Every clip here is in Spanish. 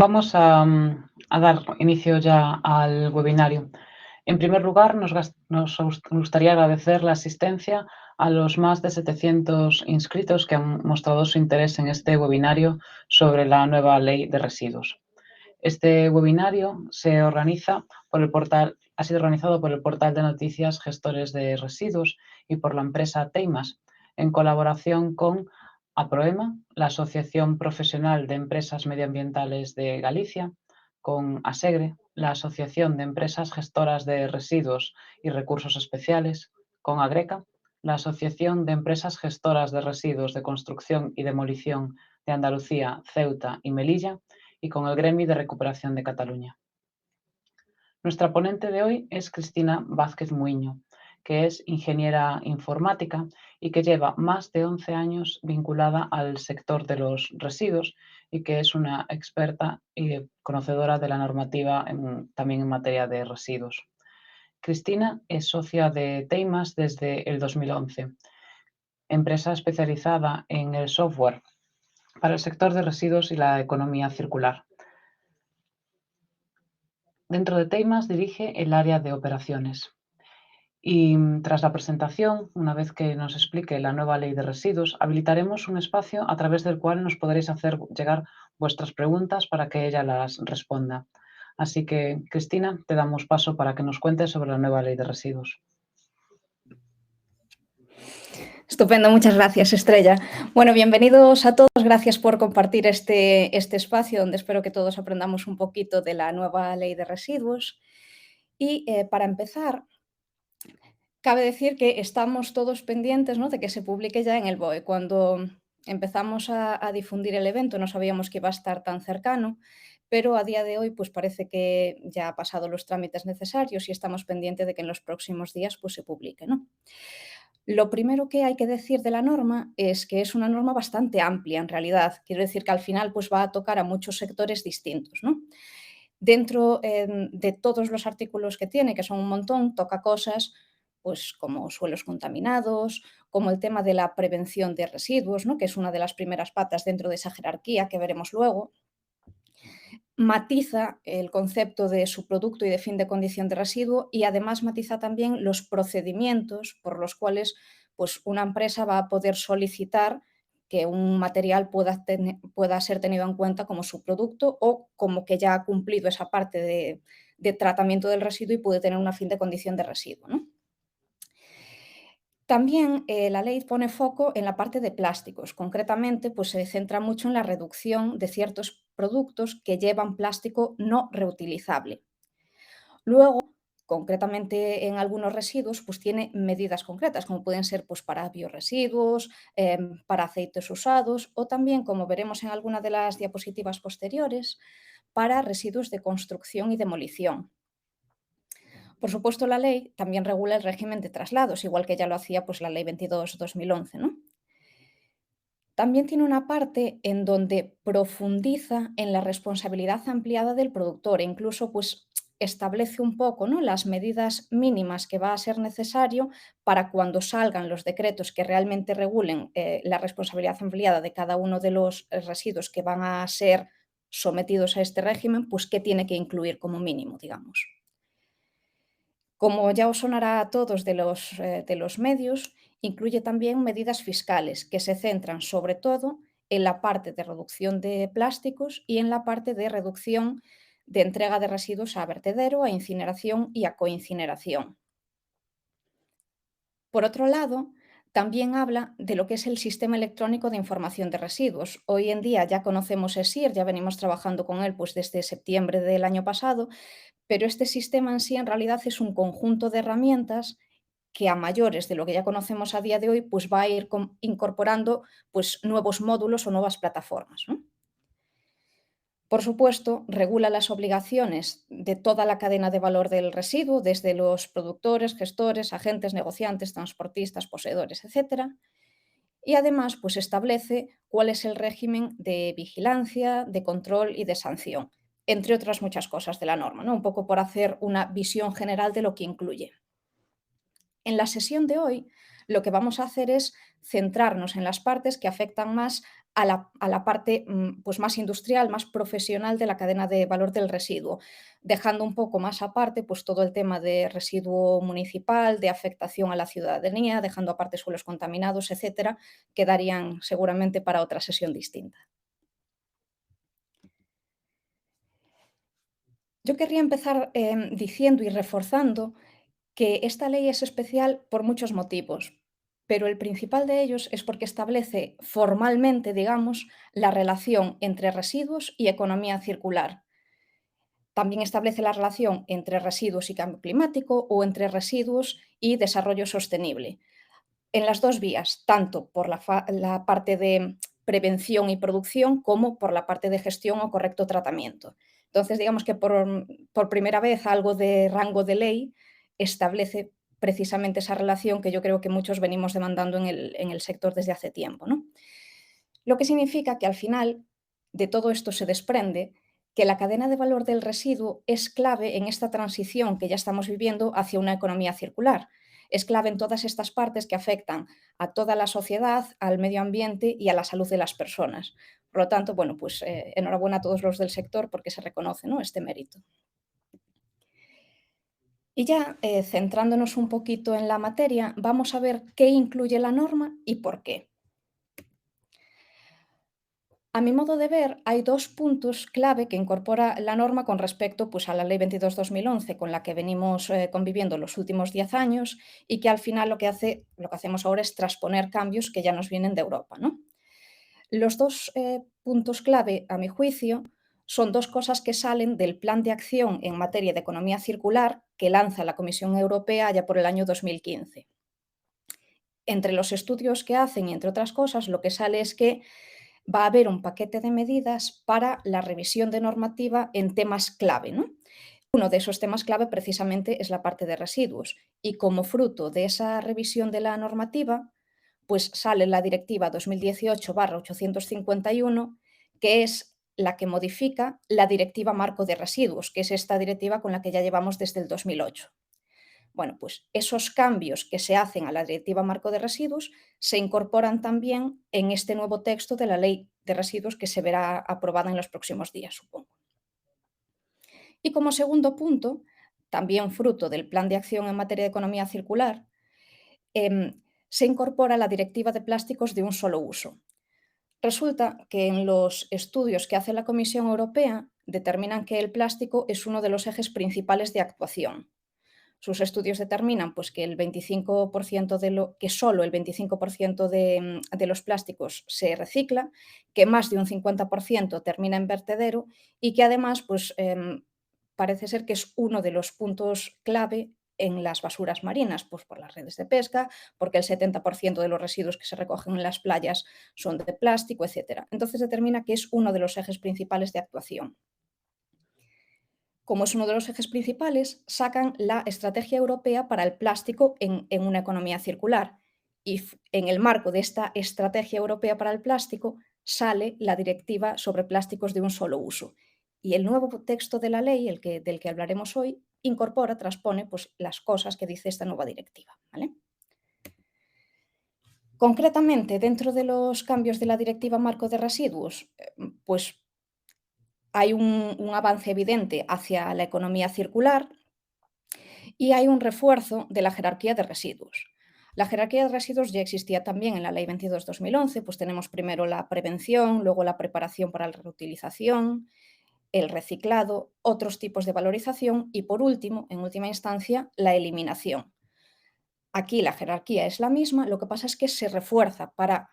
Vamos a dar inicio ya al webinario. En primer lugar, nos gustaría agradecer la asistencia a los más de 700 inscritos que han mostrado su interés en este webinario sobre la nueva ley de residuos. Este webinario ha sido organizado por el portal de noticias Gestores de Residuos y por la empresa Teimas, en colaboración con APROEMA, la Asociación Profesional de Empresas Medioambientales de Galicia, con ASEGRE, la Asociación de Empresas Gestoras de Residuos y Recursos Especiales, con AGRECA, la Asociación de Empresas Gestoras de Residuos de Construcción y Demolición de Andalucía, Ceuta y Melilla, y con el Gremi de Recuperación de Cataluña. Nuestra ponente de hoy es Cristina Vázquez Muiño, que es ingeniera informática y que lleva más de 11 años vinculada al sector de los residuos y que es una experta y conocedora de la normativa también en materia de residuos. Cristina es socia de Teimas desde el 2011, empresa especializada en el software para el sector de residuos y la economía circular. Dentro de Teimas dirige el área de operaciones. Y tras la presentación, una vez que nos explique la nueva ley de residuos, habilitaremos un espacio a través del cual nos podréis hacer llegar vuestras preguntas para que ella las responda. Así que, Cristina, te damos paso para que nos cuentes sobre la nueva ley de residuos. Estupendo, muchas gracias, Estrella. Bueno, bienvenidos a todos, gracias por compartir este espacio donde espero que todos aprendamos un poquito de la nueva ley de residuos. Y para empezar, cabe decir que estamos todos pendientes, ¿no?, de que se publique ya en el BOE. Cuando empezamos a difundir el evento no sabíamos que iba a estar tan cercano, pero a día de hoy pues parece que ya ha pasado los trámites necesarios y estamos pendientes de que en los próximos días pues se publique, ¿no? Lo primero que hay que decir de la norma es que es una norma bastante amplia en realidad. Quiero decir que al final pues va a tocar a muchos sectores distintos, ¿no? Dentro de todos los artículos que tiene, que son un montón, toca cosas pues como suelos contaminados, como el tema de la prevención de residuos, ¿no?, que es una de las primeras patas dentro de esa jerarquía que veremos luego. Matiza el concepto de subproducto y de fin de condición de residuo y además matiza también los procedimientos por los cuales pues, una empresa va a poder solicitar que un material pueda ser tenido en cuenta como subproducto o como que ya ha cumplido esa parte de tratamiento del residuo y puede tener una fin de condición de residuo, ¿no? También la ley pone foco en la parte de plásticos. Concretamente, pues se centra mucho en la reducción de ciertos productos que llevan plástico no reutilizable. Luego, concretamente en algunos residuos, pues tiene medidas concretas, como pueden ser pues, para biorresiduos, para aceites usados o también, como veremos en alguna de las diapositivas posteriores, para residuos de construcción y demolición. Por supuesto, la ley también regula el régimen de traslados, igual que ya lo hacía pues, la Ley 22/2011, ¿no? También tiene una parte en donde profundiza en la responsabilidad ampliada del productor e incluso pues, establece un poco, ¿no?, las medidas mínimas que va a ser necesario para cuando salgan los decretos que realmente regulen la responsabilidad ampliada de cada uno de los residuos que van a ser sometidos a este régimen, pues qué tiene que incluir como mínimo, digamos. Como ya os sonará a todos de los medios, incluye también medidas fiscales que se centran sobre todo en la parte de reducción de plásticos y en la parte de reducción de entrega de residuos a vertedero, a incineración y a coincineración. Por otro lado, también habla de lo que es el Sistema Electrónico de Información de Residuos. Hoy en día ya conocemos ESIR, ya venimos trabajando con él pues, desde septiembre del año pasado, pero este sistema en sí en realidad es un conjunto de herramientas que a mayores de lo que ya conocemos a día de hoy, pues va a ir incorporando pues, nuevos módulos o nuevas plataformas, ¿no? Por supuesto, regula las obligaciones de toda la cadena de valor del residuo, desde los productores, gestores, agentes, negociantes, transportistas, poseedores, etcétera. Y además, pues establece cuál es el régimen de vigilancia, de control y de sanción, entre otras muchas cosas de la norma, ¿no? Un poco por hacer una visión general de lo que incluye. En la sesión de hoy, lo que vamos a hacer es centrarnos en las partes que afectan más a la parte pues más industrial, más profesional de la cadena de valor del residuo, dejando un poco más aparte pues todo el tema de residuo municipal, de afectación a la ciudadanía, dejando aparte suelos contaminados, etcétera, que darían seguramente para otra sesión distinta. Yo querría empezar diciendo y reforzando que esta ley es especial por muchos motivos, pero el principal de ellos es porque establece formalmente, digamos, la relación entre residuos y economía circular. También establece la relación entre residuos y cambio climático o entre residuos y desarrollo sostenible. En las dos vías, tanto por la parte de prevención y producción como por la parte de gestión o correcto tratamiento. Entonces, digamos que por primera vez algo de rango de ley establece precisamente esa relación que yo creo que muchos venimos demandando en el sector desde hace tiempo, ¿no? Lo que significa que al final de todo esto se desprende que la cadena de valor del residuo es clave en esta transición que ya estamos viviendo hacia una economía circular. Es clave en todas estas partes que afectan a toda la sociedad, al medio ambiente y a la salud de las personas. Por lo tanto, bueno, pues enhorabuena a todos los del sector porque se reconoce, ¿no?, este mérito. Y ya centrándonos un poquito en la materia, vamos a ver qué incluye la norma y por qué. A mi modo de ver, hay dos puntos clave que incorpora la norma con respecto pues, a la Ley 22/2011, con la que venimos conviviendo los últimos 10 años y que al final lo que hacemos ahora es transponer cambios que ya nos vienen de Europa, ¿no? Los dos puntos clave, a mi juicio, son dos cosas que salen del Plan de Acción en materia de economía circular que lanza la Comisión Europea ya por el año 2015. Entre los estudios que hacen y entre otras cosas, lo que sale es que va a haber un paquete de medidas para la revisión de normativa en temas clave, ¿no? Uno de esos temas clave precisamente es la parte de residuos y como fruto de esa revisión de la normativa, pues sale la Directiva 2018/851, que es la que modifica la Directiva Marco de Residuos, que es esta directiva con la que ya llevamos desde el 2008. Bueno, pues esos cambios que se hacen a la Directiva Marco de Residuos se incorporan también en este nuevo texto de la Ley de Residuos que se verá aprobada en los próximos días, supongo. Y como segundo punto, también fruto del Plan de Acción en materia de economía circular, se incorpora la Directiva de Plásticos de un solo uso. Resulta que en los estudios que hace la Comisión Europea determinan que el plástico es uno de los ejes principales de actuación. Sus estudios determinan pues, que, que solo el 25% de los plásticos se recicla, que más de un 50% termina en vertedero y que además pues, parece ser que es uno de los puntos clave en las basuras marinas, pues por las redes de pesca, porque el 70% de los residuos que se recogen en las playas son de plástico, etcétera. Entonces determina que es uno de los ejes principales de actuación. Como es uno de los ejes principales, sacan la Estrategia Europea para el Plástico en una economía circular. Y en el marco de esta Estrategia Europea para el Plástico sale la Directiva sobre plásticos de un solo uso. Y el nuevo texto de la ley, del que hablaremos hoy, transpone pues, las cosas que dice esta nueva directiva, ¿vale? Concretamente, dentro de los cambios de la Directiva Marco de Residuos, pues hay un avance evidente hacia la economía circular y hay un refuerzo de la jerarquía de residuos. La jerarquía de residuos ya existía también en la Ley 22/2011, pues tenemos primero la prevención, luego la preparación para la reutilización, el reciclado, otros tipos de valorización y, por último, en última instancia, la eliminación. Aquí la jerarquía es la misma, lo que pasa es que se refuerza para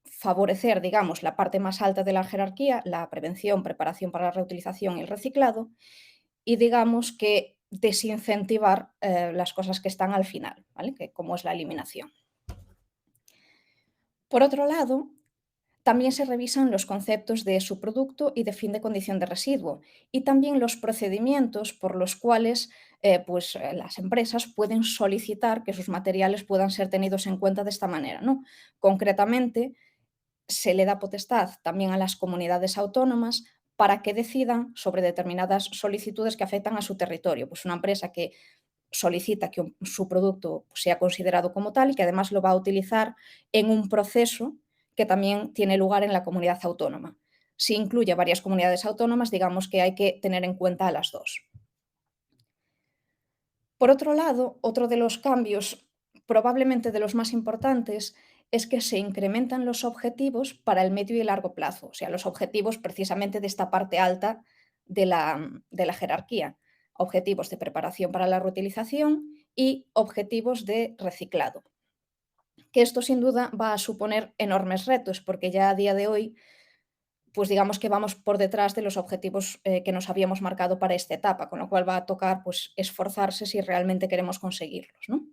favorecer, digamos, la parte más alta de la jerarquía, la prevención, preparación para la reutilización y el reciclado, y digamos que desincentivar las cosas que están al final, ¿vale? Que, como es la eliminación. Por otro lado, también se revisan los conceptos de subproducto y de fin de condición de residuo y también los procedimientos por los cuales las empresas pueden solicitar que sus materiales puedan ser tenidos en cuenta de esta manera, ¿no? Concretamente, se le da potestad también a las comunidades autónomas para que decidan sobre determinadas solicitudes que afectan a su territorio. Pues una empresa que solicita que su producto sea considerado como tal y que además lo va a utilizar en un proceso que también tiene lugar en la comunidad autónoma. Si incluye varias comunidades autónomas, digamos que hay que tener en cuenta a las dos. Por otro lado, otro de los cambios, probablemente de los más importantes, es que se incrementan los objetivos para el medio y largo plazo, o sea, los objetivos precisamente de esta parte alta de la jerarquía, objetivos de preparación para la reutilización y objetivos de reciclado. Que esto sin duda va a suponer enormes retos, porque ya a día de hoy pues digamos que vamos por detrás de los objetivos que nos habíamos marcado para esta etapa, con lo cual va a tocar pues, esforzarse si realmente queremos conseguirlos, ¿no?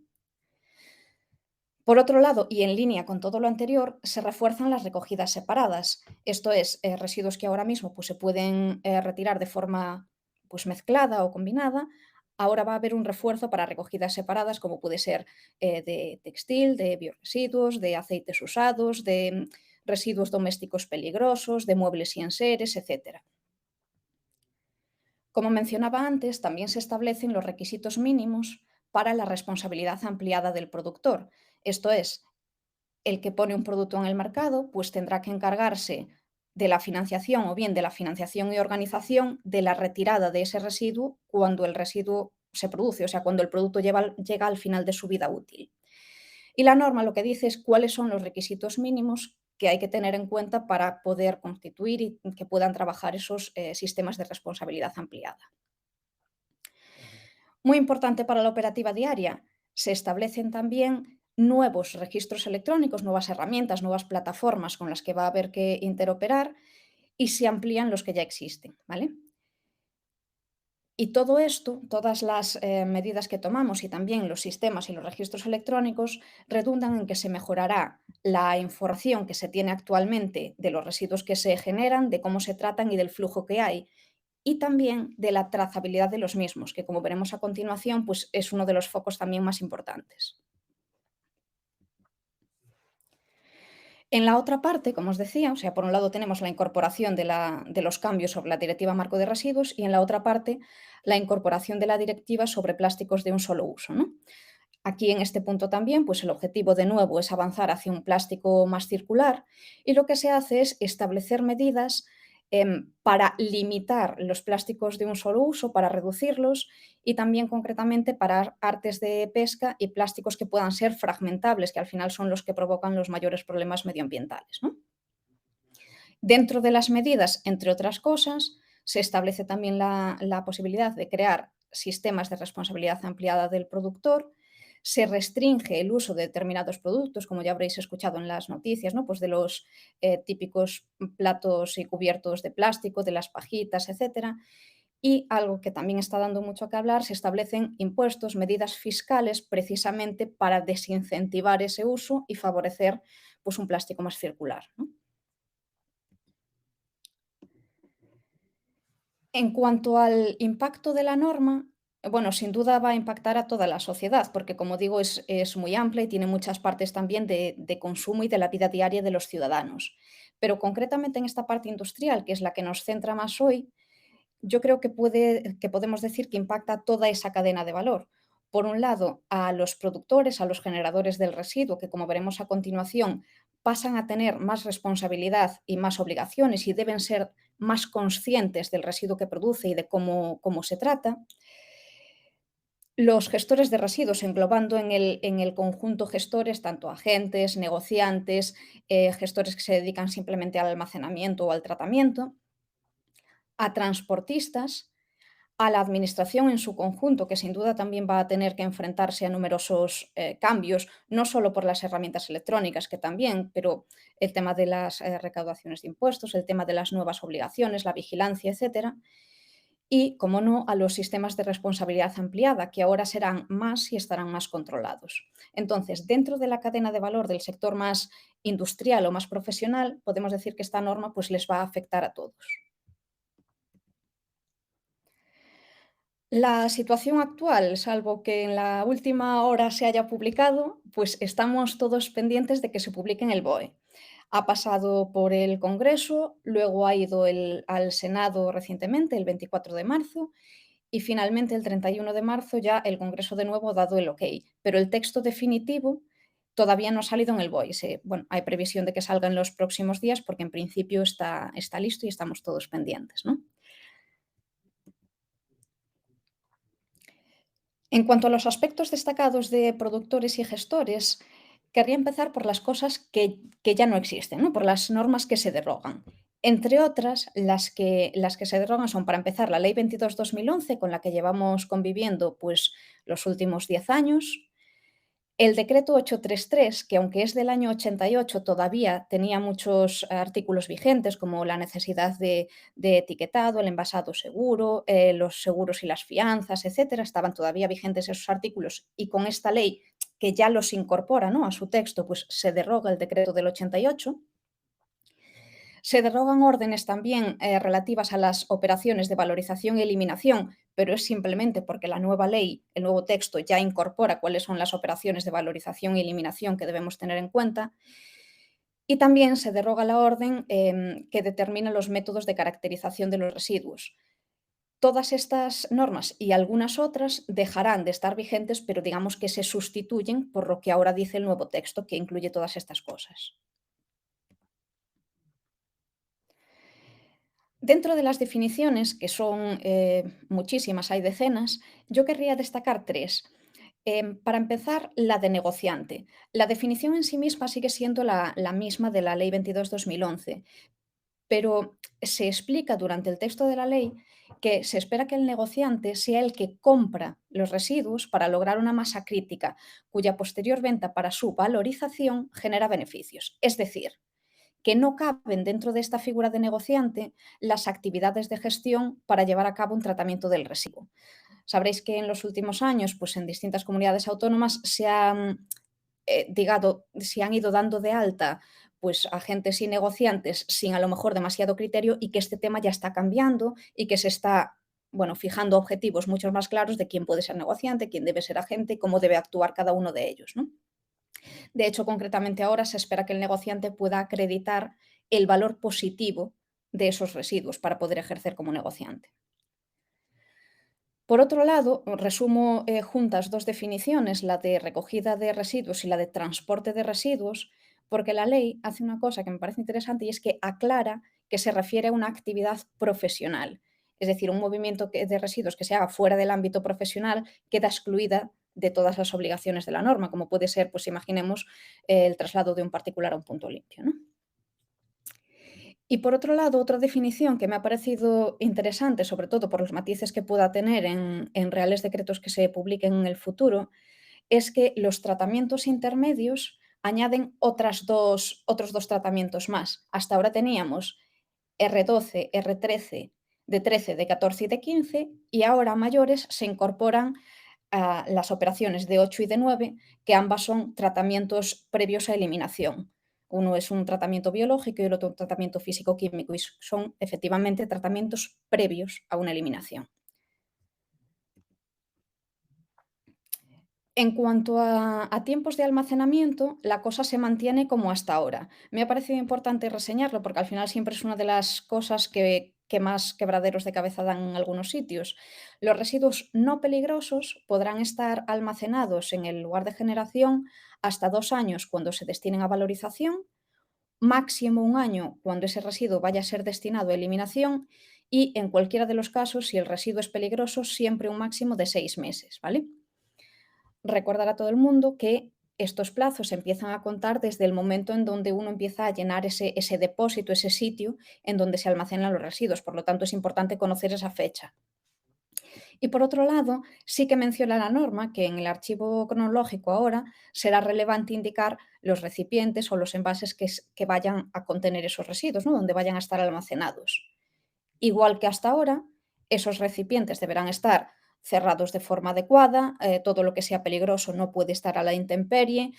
Por otro lado, y en línea con todo lo anterior, se refuerzan las recogidas separadas. Esto es, residuos que ahora mismo pues, se pueden retirar de forma pues, mezclada o combinada. Ahora va a haber un refuerzo para recogidas separadas, como puede ser de textil, de bioresiduos, de aceites usados, de residuos domésticos peligrosos, de muebles y enseres, etc. Como mencionaba antes, también se establecen los requisitos mínimos para la responsabilidad ampliada del productor. Esto es, el que pone un producto en el mercado, pues tendrá que encargarse de la financiación o bien de la financiación y organización de la retirada de ese residuo cuando el residuo se produce, o sea, cuando el producto llega al final de su vida útil. Y la norma lo que dice es cuáles son los requisitos mínimos que hay que tener en cuenta para poder constituir y que puedan trabajar esos sistemas de responsabilidad ampliada. Muy importante para la operativa diaria, se establecen también nuevos registros electrónicos, nuevas herramientas, nuevas plataformas con las que va a haber que interoperar y se amplían los que ya existen, ¿vale? Y todo esto, todas las medidas que tomamos y también los sistemas y los registros electrónicos redundan en que se mejorará la información que se tiene actualmente de los residuos que se generan, de cómo se tratan y del flujo que hay, y también de la trazabilidad de los mismos, que como veremos a continuación, pues es uno de los focos también más importantes. En la otra parte, como os decía, o sea, por un lado tenemos la incorporación de los cambios sobre la Directiva Marco de Residuos y en la otra parte la incorporación de la Directiva sobre plásticos de un solo uso, ¿no? Aquí en este punto también, pues el objetivo de nuevo es avanzar hacia un plástico más circular y lo que se hace es establecer medidas para limitar los plásticos de un solo uso, para reducirlos y también concretamente para artes de pesca y plásticos que puedan ser fragmentables, que al final son los que provocan los mayores problemas medioambientales, ¿no? Dentro de las medidas, entre otras cosas, se establece también la posibilidad de crear sistemas de responsabilidad ampliada del productor, se restringe el uso de determinados productos, como ya habréis escuchado en las noticias, ¿no? Pues de los típicos platos y cubiertos de plástico, de las pajitas, etcétera. Y algo que también está dando mucho que hablar, se establecen impuestos, medidas fiscales precisamente para desincentivar ese uso y favorecer pues, un plástico más circular, ¿no? En cuanto al impacto de la norma, bueno, sin duda va a impactar a toda la sociedad, porque como digo, es muy amplia y tiene muchas partes también de consumo y de la vida diaria de los ciudadanos. Pero concretamente en esta parte industrial, que es la que nos centra más hoy, yo creo que podemos decir que impacta toda esa cadena de valor. Por un lado, a los productores, a los generadores del residuo, que como veremos a continuación, pasan a tener más responsabilidad y más obligaciones y deben ser más conscientes del residuo que produce y de cómo se trata. Los gestores de residuos, englobando en el conjunto gestores, tanto agentes, negociantes, gestores que se dedican simplemente al almacenamiento o al tratamiento, a transportistas, a la administración en su conjunto, que sin duda también va a tener que enfrentarse a numerosos cambios, no solo por las herramientas electrónicas, que también, pero el tema de las recaudaciones de impuestos, el tema de las nuevas obligaciones, la vigilancia, etcétera. Y, como no, a los sistemas de responsabilidad ampliada, que ahora serán más y estarán más controlados. Entonces, dentro de la cadena de valor del sector más industrial o más profesional, podemos decir que esta norma pues, les va a afectar a todos. La situación actual, salvo que en la última hora se haya publicado, pues estamos todos pendientes de que se publique en el BOE. Ha pasado por el Congreso, luego ha ido al Senado recientemente, el 24 de marzo, y finalmente el 31 de marzo ya el Congreso de nuevo ha dado el ok. Pero el texto definitivo todavía no ha salido en el BOE. Bueno, hay previsión de que salga en los próximos días porque en principio está listo y estamos todos pendientes, ¿no? En cuanto a los aspectos destacados de productores y gestores, querría empezar por las cosas que ya no existen, ¿no? Por las normas que se derogan. Entre otras, las que se derogan son, para empezar, la Ley 22/2011, con la que llevamos conviviendo pues, los últimos 10 años, el decreto 833, que aunque es del año 88, todavía tenía muchos artículos vigentes, como la necesidad de etiquetado, el envasado seguro, los seguros y las fianzas, etcétera. Estaban todavía vigentes esos artículos y con esta ley, que ya los incorpora, ¿no?, a su texto, pues se deroga el decreto del 88. Se derogan órdenes también relativas a las operaciones de valorización y eliminación, pero es simplemente porque la nueva ley, el nuevo texto, ya incorpora cuáles son las operaciones de valorización y eliminación que debemos tener en cuenta. Y también se deroga la orden que determina los métodos de caracterización de los residuos. Todas estas normas y algunas otras dejarán de estar vigentes, pero digamos que se sustituyen por lo que ahora dice el nuevo texto, que incluye todas estas cosas. Dentro de las definiciones, que son muchísimas, hay decenas, yo querría destacar tres. Para empezar, la de negociante. La definición en sí misma sigue siendo la misma de la Ley 22/2011, pero se explica durante el texto de la ley que se espera que el negociante sea el que compra los residuos para lograr una masa crítica, cuya posterior venta para su valorización genera beneficios. Es decir, que no caben dentro de esta figura de negociante las actividades de gestión para llevar a cabo un tratamiento del residuo. Sabréis que en los últimos años, pues en distintas comunidades autónomas se han ido dando de alta pues agentes y negociantes sin a lo mejor demasiado criterio, y que este tema ya está cambiando y que se está, bueno, fijando objetivos mucho más claros de quién puede ser negociante, quién debe ser agente y cómo debe actuar cada uno de ellos, ¿no? De hecho, concretamente ahora se espera que el negociante pueda acreditar el valor positivo de esos residuos para poder ejercer como negociante. Por otro lado, resumo juntas dos definiciones, la de recogida de residuos y la de transporte de residuos, porque la ley hace una cosa que me parece interesante, y es que aclara que se refiere a una actividad profesional. Es decir, un movimiento de residuos que se haga fuera del ámbito profesional queda excluida de todas las obligaciones de la norma, como puede ser, pues imaginemos, el traslado de un particular a un punto limpio, ¿no? Y por otro lado, otra definición que me ha parecido interesante, sobre todo por los matices que pueda tener en reales decretos que se publiquen en el futuro, es que los tratamientos intermedios añaden otros dos tratamientos más. Hasta ahora teníamos R12, R13, de 13, de 14 y de 15, y ahora a mayores se incorporan las operaciones de 8 y de 9, que ambas son tratamientos previos a eliminación. Uno es un tratamiento biológico y el otro un tratamiento físico-químico, y son efectivamente tratamientos previos a una eliminación. En cuanto a tiempos de almacenamiento, la cosa se mantiene como hasta ahora. Me ha parecido importante reseñarlo porque al final siempre es una de las cosas que más quebraderos de cabeza dan en algunos sitios. Los residuos no peligrosos podrán estar almacenados en el lugar de generación hasta 2 años cuando se destinen a valorización, máximo 1 año cuando ese residuo vaya a ser destinado a eliminación, y en cualquiera de los casos, si el residuo es peligroso, siempre un máximo de 6 meses, ¿vale? Recordar a todo el mundo que estos plazos empiezan a contar desde el momento en donde uno empieza a llenar ese depósito, ese sitio en donde se almacenan los residuos. Por lo tanto, es importante conocer esa fecha. Y por otro lado, sí que menciona la norma que en el archivo cronológico ahora será relevante indicar los recipientes o los envases que vayan a contener esos residuos, ¿no?, donde vayan a estar almacenados. Igual que hasta ahora, esos recipientes deberán estar cerrados de forma adecuada, todo lo que sea peligroso no puede estar a la intemperie,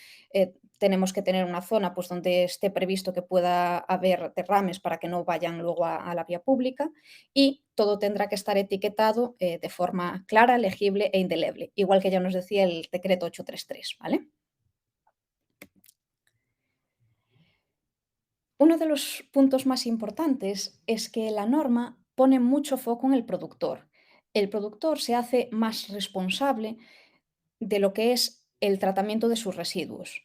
tenemos que tener una zona pues, donde esté previsto que pueda haber derrames para que no vayan luego a la vía pública, y todo tendrá que estar etiquetado de forma clara, legible e indeleble, igual que ya nos decía el decreto 833, ¿vale? Uno de los puntos más importantes es que la norma pone mucho foco en el productor. El productor se hace más responsable de lo que es el tratamiento de sus residuos.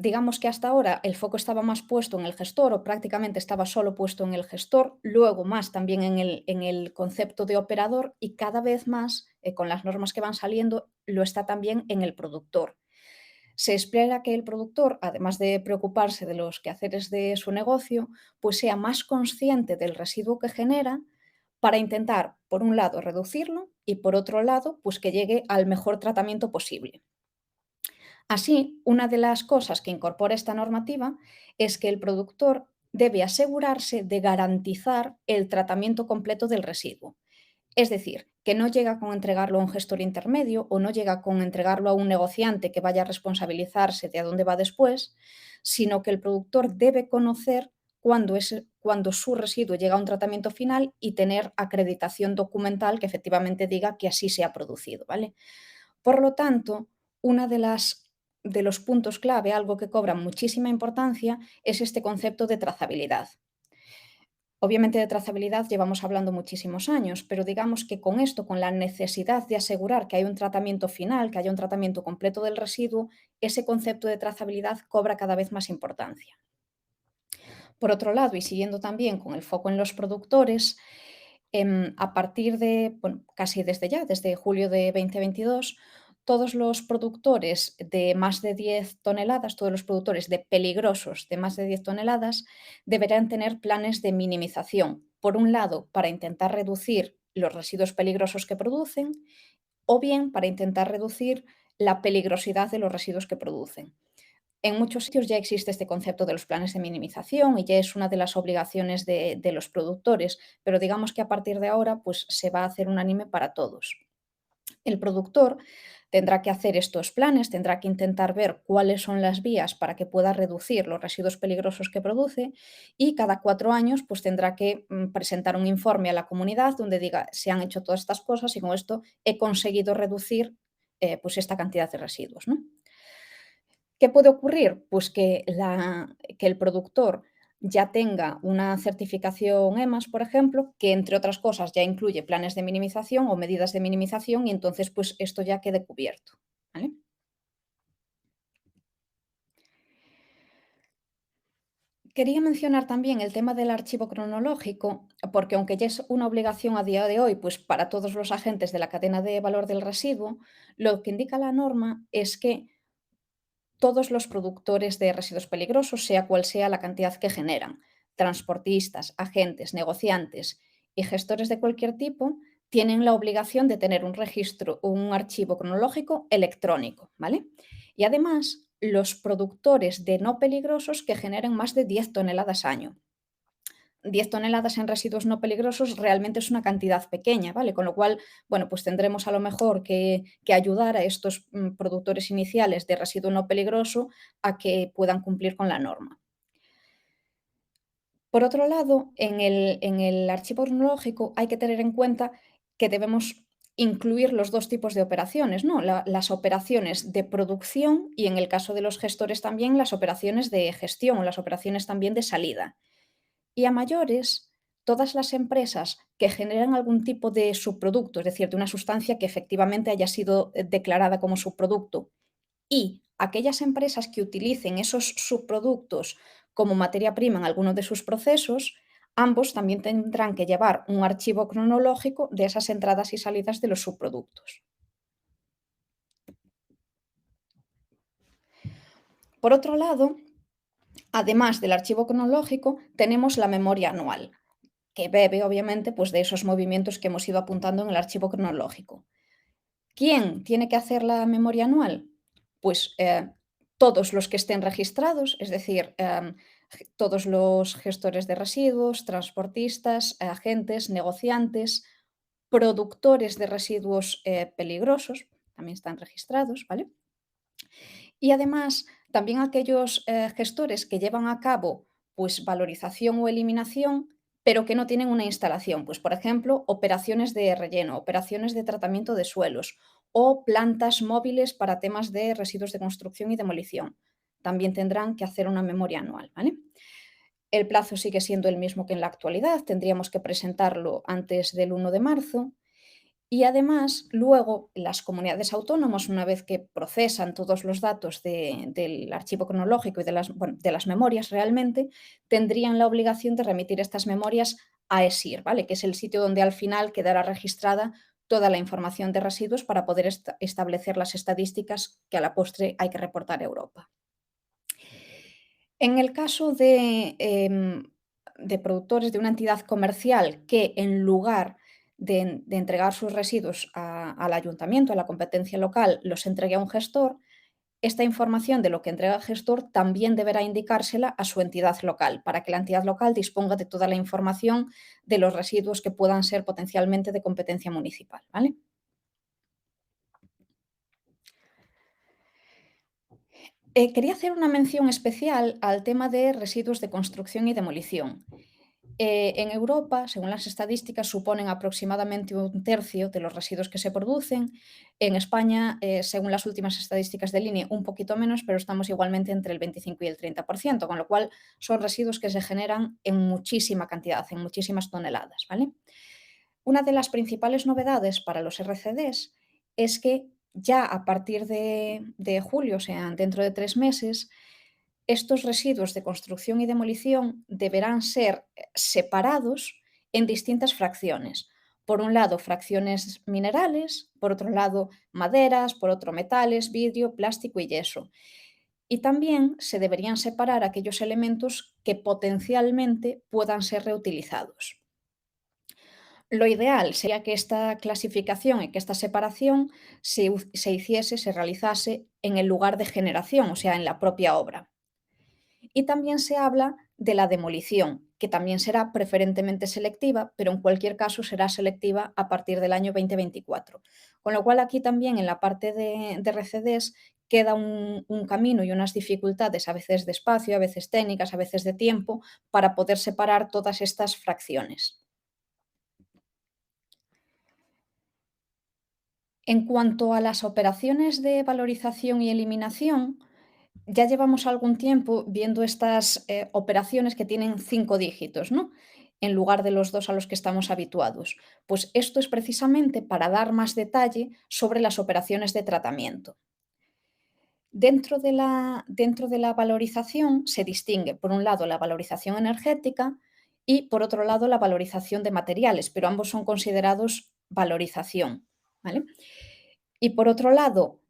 Digamos que hasta ahora el foco estaba más puesto en el gestor o prácticamente estaba solo puesto en el gestor, luego más también en el concepto de operador y cada vez más, con las normas que van saliendo, lo está también en el productor. Se espera que el productor, además de preocuparse de los quehaceres de su negocio, pues sea más consciente del residuo que genera para intentar, por un lado, reducirlo y por otro lado, pues que llegue al mejor tratamiento posible. Así, una de las cosas que incorpora esta normativa es que el productor debe asegurarse de garantizar el tratamiento completo del residuo. Es decir, que no llega con entregarlo a un gestor intermedio o no llega con entregarlo a un negociante que vaya a responsabilizarse de a dónde va después, sino que el productor debe conocer cuando su residuo llega a un tratamiento final y tener acreditación documental que efectivamente diga que así se ha producido, ¿vale? Por lo tanto, una de los puntos clave, algo que cobra muchísima importancia, es este concepto de trazabilidad. Obviamente de trazabilidad llevamos hablando muchísimos años, pero digamos que con esto, con la necesidad de asegurar que hay un tratamiento final, que haya un tratamiento completo del residuo, ese concepto de trazabilidad cobra cada vez más importancia. Por otro lado, y siguiendo también con el foco en los productores, a partir de, bueno, casi desde ya, desde julio de 2022, todos los productores de más de 10 toneladas, todos los productores de peligrosos de más de 10 toneladas, deberán tener planes de minimización. Por un lado, para intentar reducir los residuos peligrosos que producen, o bien para intentar reducir la peligrosidad de los residuos que producen. En muchos sitios ya existe este concepto de los planes de minimización y ya es una de las obligaciones de los productores, pero digamos que a partir de ahora pues, se va a hacer unánime para todos. El productor tendrá que hacer estos planes, tendrá que intentar ver cuáles son las vías para que pueda reducir los residuos peligrosos que produce y cada 4 años pues, tendrá que presentar un informe a la comunidad donde diga se han hecho todas estas cosas y con esto he conseguido reducir pues esta cantidad de residuos, ¿no? ¿Qué puede ocurrir? Pues que el productor ya tenga una certificación EMAS, por ejemplo, que entre otras cosas ya incluye planes de minimización o medidas de minimización y entonces pues esto ya quede cubierto, ¿vale? Quería mencionar también el tema del archivo cronológico, porque aunque ya es una obligación a día de hoy, pues para todos los agentes de la cadena de valor del residuo, lo que indica la norma es que todos los productores de residuos peligrosos, sea cual sea la cantidad que generan, transportistas, agentes, negociantes y gestores de cualquier tipo, tienen la obligación de tener un registro, un archivo cronológico electrónico, ¿vale? Y además, los productores de no peligrosos que generen más de 10 toneladas año. 10 toneladas en residuos no peligrosos realmente es una cantidad pequeña, ¿vale? Con lo cual, bueno, pues tendremos a lo mejor que ayudar a estos productores iniciales de residuo no peligroso a que puedan cumplir con la norma. Por otro lado, en el archivo cronológico hay que tener en cuenta que debemos incluir los dos tipos de operaciones, ¿no? Las operaciones de producción y en el caso de los gestores también las operaciones de gestión, las operaciones también de salida. Y a mayores, todas las empresas que generan algún tipo de subproducto, es decir, de una sustancia que efectivamente haya sido declarada como subproducto, y aquellas empresas que utilicen esos subproductos como materia prima en alguno de sus procesos, ambos también tendrán que llevar un archivo cronológico de esas entradas y salidas de los subproductos. Por otro lado, además del archivo cronológico, tenemos la memoria anual, que bebe, obviamente, pues de esos movimientos que hemos ido apuntando en el archivo cronológico. ¿Quién tiene que hacer la memoria anual? Pues todos los que estén registrados, es decir, todos los gestores de residuos, transportistas, agentes, negociantes, productores de residuos peligrosos, también están registrados, ¿vale? Y además, también aquellos gestores que llevan a cabo pues, valorización o eliminación, pero que no tienen una instalación. Pues, por ejemplo, operaciones de relleno, operaciones de tratamiento de suelos o plantas móviles para temas de residuos de construcción y demolición. También tendrán que hacer una memoria anual, ¿vale? El plazo sigue siendo el mismo que en la actualidad, tendríamos que presentarlo antes del 1 de marzo Y además, luego las comunidades autónomas, una vez que procesan todos los datos del archivo cronológico y bueno, de las memorias realmente, tendrían la obligación de remitir estas memorias a ESIR, ¿vale? Que es el sitio donde al final quedará registrada toda la información de residuos para poder establecer las estadísticas que a la postre hay que reportar a Europa. En el caso de productores de una entidad comercial que en lugar de entregar sus residuos al ayuntamiento, a la competencia local, los entregue a un gestor, esta información de lo que entrega el gestor también deberá indicársela a su entidad local, para que la entidad local disponga de toda la información de los residuos que puedan ser potencialmente de competencia municipal, ¿vale? Quería hacer una mención especial al tema de residuos de construcción y demolición. En Europa, según las estadísticas, suponen aproximadamente un tercio de los residuos que se producen. En España, según las últimas estadísticas del INE, un poquito menos, pero estamos igualmente entre el 25 y el 30%, con lo cual son residuos que se generan en muchísima cantidad, en muchísimas toneladas, ¿vale? Una de las principales novedades para los RCDs es que ya a partir de julio, o sea, dentro de 3 meses, estos residuos de construcción y demolición deberán ser separados en distintas fracciones. Por un lado, fracciones minerales, por otro lado, maderas, por otro, metales, vidrio, plástico y yeso. Y también se deberían separar aquellos elementos que potencialmente puedan ser reutilizados. Lo ideal sería que esta clasificación y que esta separación se hiciese, se realizase en el lugar de generación, o sea, en la propia obra. Y también se habla de la demolición, que también será preferentemente selectiva, pero en cualquier caso será selectiva a partir del año 2024. Con lo cual aquí también en la parte de RCDs queda un camino y unas dificultades, a veces de espacio, a veces técnicas, a veces de tiempo, para poder separar todas estas fracciones. En cuanto a las operaciones de valorización y eliminación, ya llevamos algún tiempo viendo estas operaciones que tienen 5 dígitos, ¿no? En lugar de los 2 a los que estamos habituados. Pues esto es precisamente para dar más detalle sobre las operaciones de tratamiento. Dentro de la valorización se distingue, por un lado, la valorización energética y, por otro lado, la valorización de materiales, pero ambos son considerados valorización, ¿vale? Y por otro lado,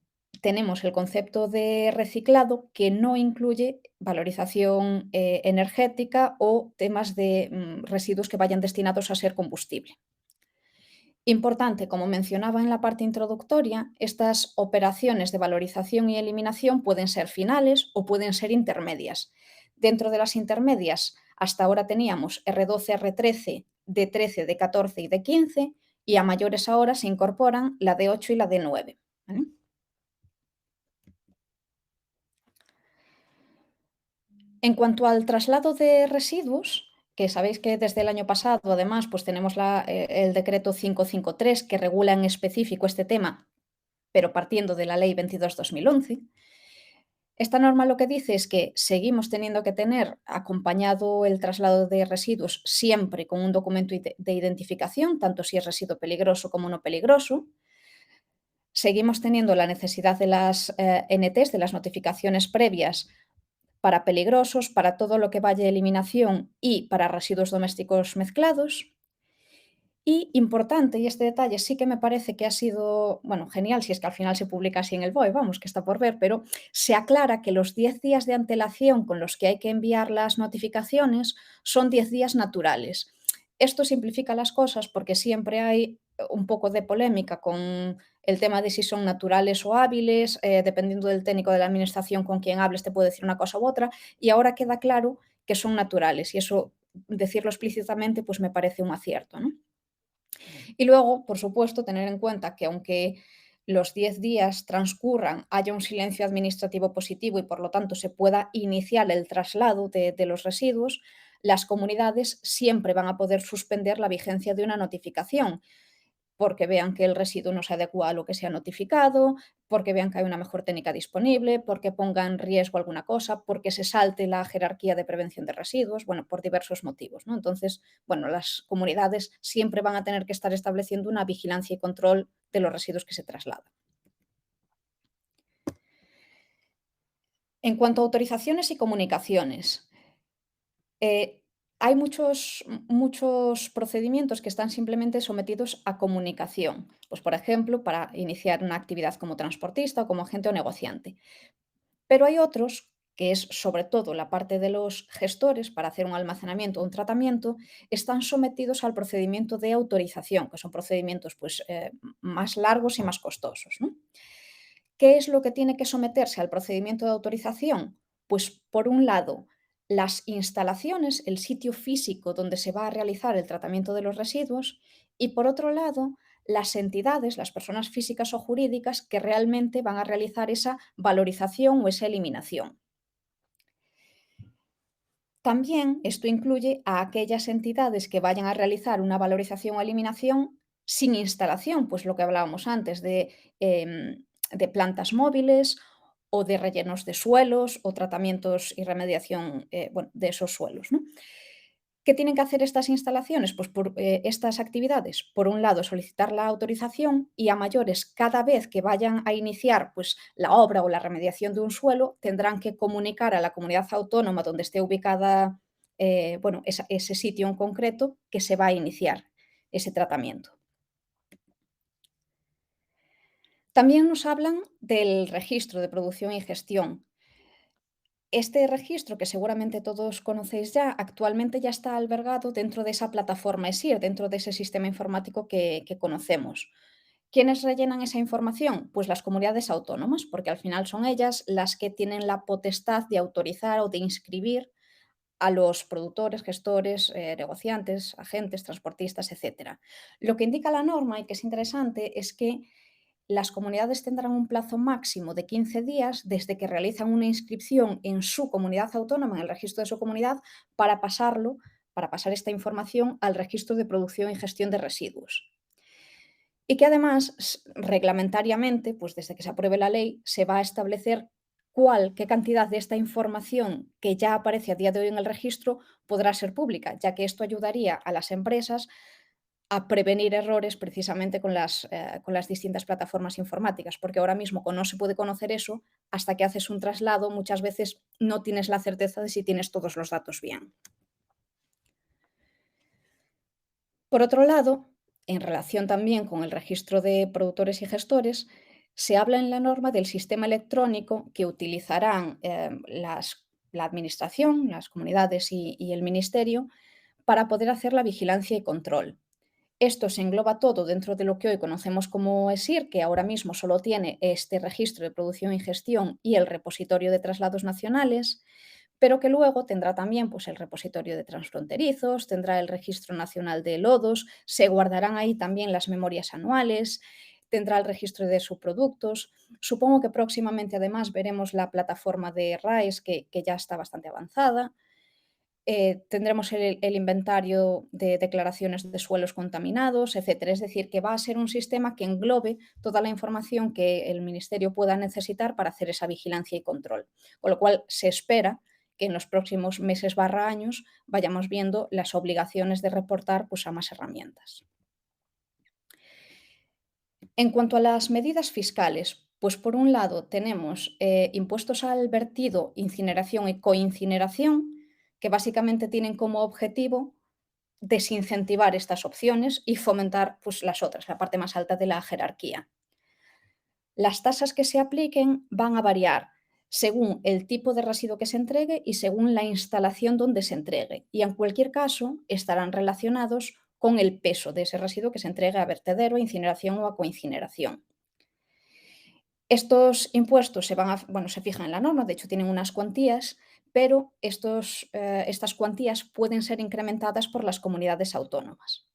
tenemos el concepto de reciclado que no incluye valorización energética o temas de residuos que vayan destinados a ser combustible. Importante, como mencionaba en la parte introductoria, estas operaciones de valorización y eliminación pueden ser finales o pueden ser intermedias. Dentro de las intermedias, hasta ahora teníamos R12, R13, D13, D14 y D15, y a mayores ahora se incorporan la D8 y la D9. ¿Vale? En cuanto al traslado de residuos, que sabéis que desde el año pasado, además, pues tenemos el decreto 553 que regula en específico este tema, pero partiendo de la ley 22/2011. Esta norma lo que dice es que seguimos teniendo que tener acompañado el traslado de residuos siempre con un documento de identificación, tanto si es residuo peligroso como no peligroso. Seguimos teniendo la necesidad de las NTs, de las notificaciones previas para peligrosos, para todo lo que vaya a eliminación y para residuos domésticos mezclados. Y importante, y este detalle sí que me parece que ha sido, bueno, genial si es que al final se publica así en el BOE, vamos, que está por ver, pero se aclara que los 10 días de antelación con los que hay que enviar las notificaciones son 10 días naturales. Esto simplifica las cosas porque siempre hay un poco de polémica con el tema de si son naturales o hábiles, dependiendo del técnico de la administración con quien hables te puede decir una cosa u otra, y ahora queda claro que son naturales y eso, decirlo explícitamente, pues me parece un acierto, ¿no? Y luego, por supuesto, tener en cuenta que aunque los 10 días transcurran, haya un silencio administrativo positivo y por lo tanto se pueda iniciar el traslado de los residuos, las comunidades siempre van a poder suspender la vigencia de una notificación. porque vean que el residuo no se adecua a lo que se ha notificado, porque vean que hay una mejor técnica disponible, porque ponga en riesgo alguna cosa, porque se salte la jerarquía de prevención de residuos, bueno, por diversos motivos, ¿no? Entonces, bueno, las comunidades siempre van a tener que estar estableciendo una vigilancia y control de los residuos que se trasladan. En cuanto a autorizaciones y comunicaciones, Eh, hay muchos procedimientos que están simplemente sometidos a comunicación. Pues, por ejemplo, para iniciar una actividad como transportista o como agente o negociante. Pero hay otros, que es sobre todo la parte de los gestores para hacer un almacenamiento o un tratamiento, están sometidos al procedimiento de autorización, que son procedimientos pues, más largos y más costosos, ¿no? ¿Qué es lo que tiene que someterse al procedimiento de autorización? Pues, por un lado, las instalaciones, el sitio físico donde se va a realizar el tratamiento de los residuos y, por otro lado, las entidades, las personas físicas o jurídicas que realmente van a realizar esa valorización o esa eliminación. También esto incluye a aquellas entidades que vayan a realizar una valorización o eliminación sin instalación, pues lo que hablábamos antes de plantas móviles o de rellenos de suelos o tratamientos y remediación bueno, de esos suelos, ¿no? ¿Qué tienen que hacer estas instalaciones? Pues por estas actividades, por un lado, solicitar la autorización y a mayores, cada vez que vayan a iniciar pues, la obra o la remediación de un suelo, tendrán que comunicar a la comunidad autónoma donde esté ubicada bueno, ese sitio en concreto que se va a iniciar ese tratamiento. También nos hablan del registro de producción y gestión. Este registro, que seguramente todos conocéis ya, actualmente ya está albergado dentro de esa plataforma ESIR, dentro de ese sistema informático que conocemos. ¿Quiénes rellenan esa información? Pues las comunidades autónomas, porque al final son ellas las que tienen la potestad de autorizar o de inscribir a los productores, gestores, negociantes, agentes, transportistas, etcétera. Lo que indica la norma, y que es interesante, es que las comunidades tendrán un plazo máximo de 15 días desde que realizan una inscripción en su comunidad autónoma, en el registro de su comunidad, para pasarlo, para pasar esta información al registro de producción y gestión de residuos. Y que además, reglamentariamente, pues desde que se apruebe la ley, se va a establecer qué cantidad de esta información que ya aparece a día de hoy en el registro podrá ser pública, ya que esto ayudaría a las empresas a prevenir errores precisamente con las distintas plataformas informáticas, porque ahora mismo no se puede conocer eso hasta que haces un traslado, muchas veces no tienes la certeza de si tienes todos los datos bien. Por otro lado, en relación también con el registro de productores y gestores, se habla en la norma del sistema electrónico que utilizarán la Administración, las comunidades y el Ministerio para poder hacer la vigilancia y control. Esto se engloba todo dentro de lo que hoy conocemos como ESIR, que ahora mismo solo tiene este registro de producción y gestión y el repositorio de traslados nacionales, pero que luego tendrá también pues, el repositorio de transfronterizos, tendrá el registro nacional de lodos, se guardarán ahí también las memorias anuales, tendrá el registro de subproductos. Supongo que próximamente además veremos la plataforma de RAES, que ya está bastante avanzada. Tendremos el inventario de declaraciones de suelos contaminados, etcétera. Es decir, que va a ser un sistema que englobe toda la información que el Ministerio pueda necesitar para hacer esa vigilancia y control. Con lo cual, se espera que en los próximos meses barra años vayamos viendo las obligaciones de reportar pues, a más herramientas. En cuanto a las medidas fiscales, pues por un lado tenemos impuestos al vertido, incineración y coincineración, que básicamente tienen como objetivo desincentivar estas opciones y fomentar pues, las otras, la parte más alta de la jerarquía. Las tasas que se apliquen van a variar según el tipo de residuo que se entregue y según la instalación donde se entregue. Y en cualquier caso estarán relacionados con el peso de ese residuo que se entregue a vertedero, a incineración o a coincineración. Estos impuestos se fijan en la norma, de hecho tienen unas cuantías, pero estas cuantías pueden ser incrementadas por las comunidades autónomas.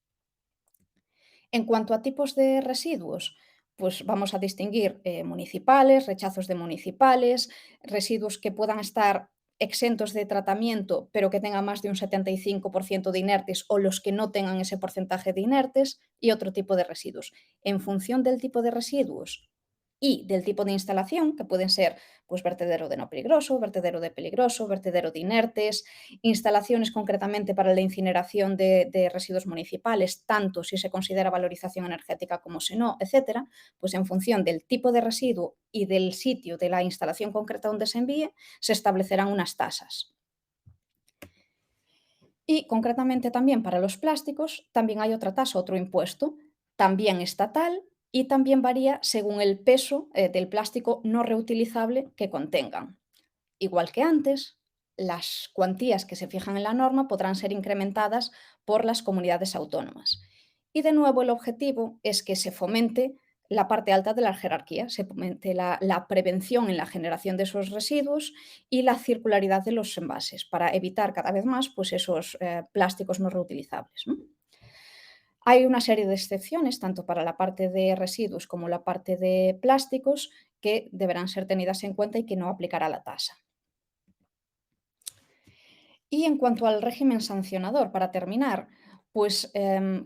En cuanto a tipos de residuos, pues vamos a distinguir municipales, rechazos de municipales, residuos que puedan estar exentos de tratamiento, pero que tengan más de un 75% de inertes, o los que no tengan ese porcentaje de inertes, y otro tipo de residuos. En función del tipo de residuos y del tipo de instalación, que pueden ser pues, vertedero de no peligroso, vertedero de peligroso, vertedero de inertes, instalaciones concretamente para la incineración de residuos municipales, tanto si se considera valorización energética como si no, etcétera, pues en función del tipo de residuo y del sitio de la instalación concreta donde se envíe, se establecerán unas tasas. Y concretamente también para los plásticos, también hay otra tasa, otro impuesto, también estatal, y también varía según el peso del plástico no reutilizable que contengan. Igual que antes, las cuantías que se fijan en la norma podrán ser incrementadas por las comunidades autónomas. Y de nuevo el objetivo es que se fomente la parte alta de la jerarquía, se fomente la prevención en la generación de esos residuos y la circularidad de los envases para evitar cada vez más pues, esos plásticos no reutilizables, ¿no? Hay una serie de excepciones, tanto para la parte de residuos como la parte de plásticos, que deberán ser tenidas en cuenta y que no aplicará la tasa. Y en cuanto al régimen sancionador, para terminar, pues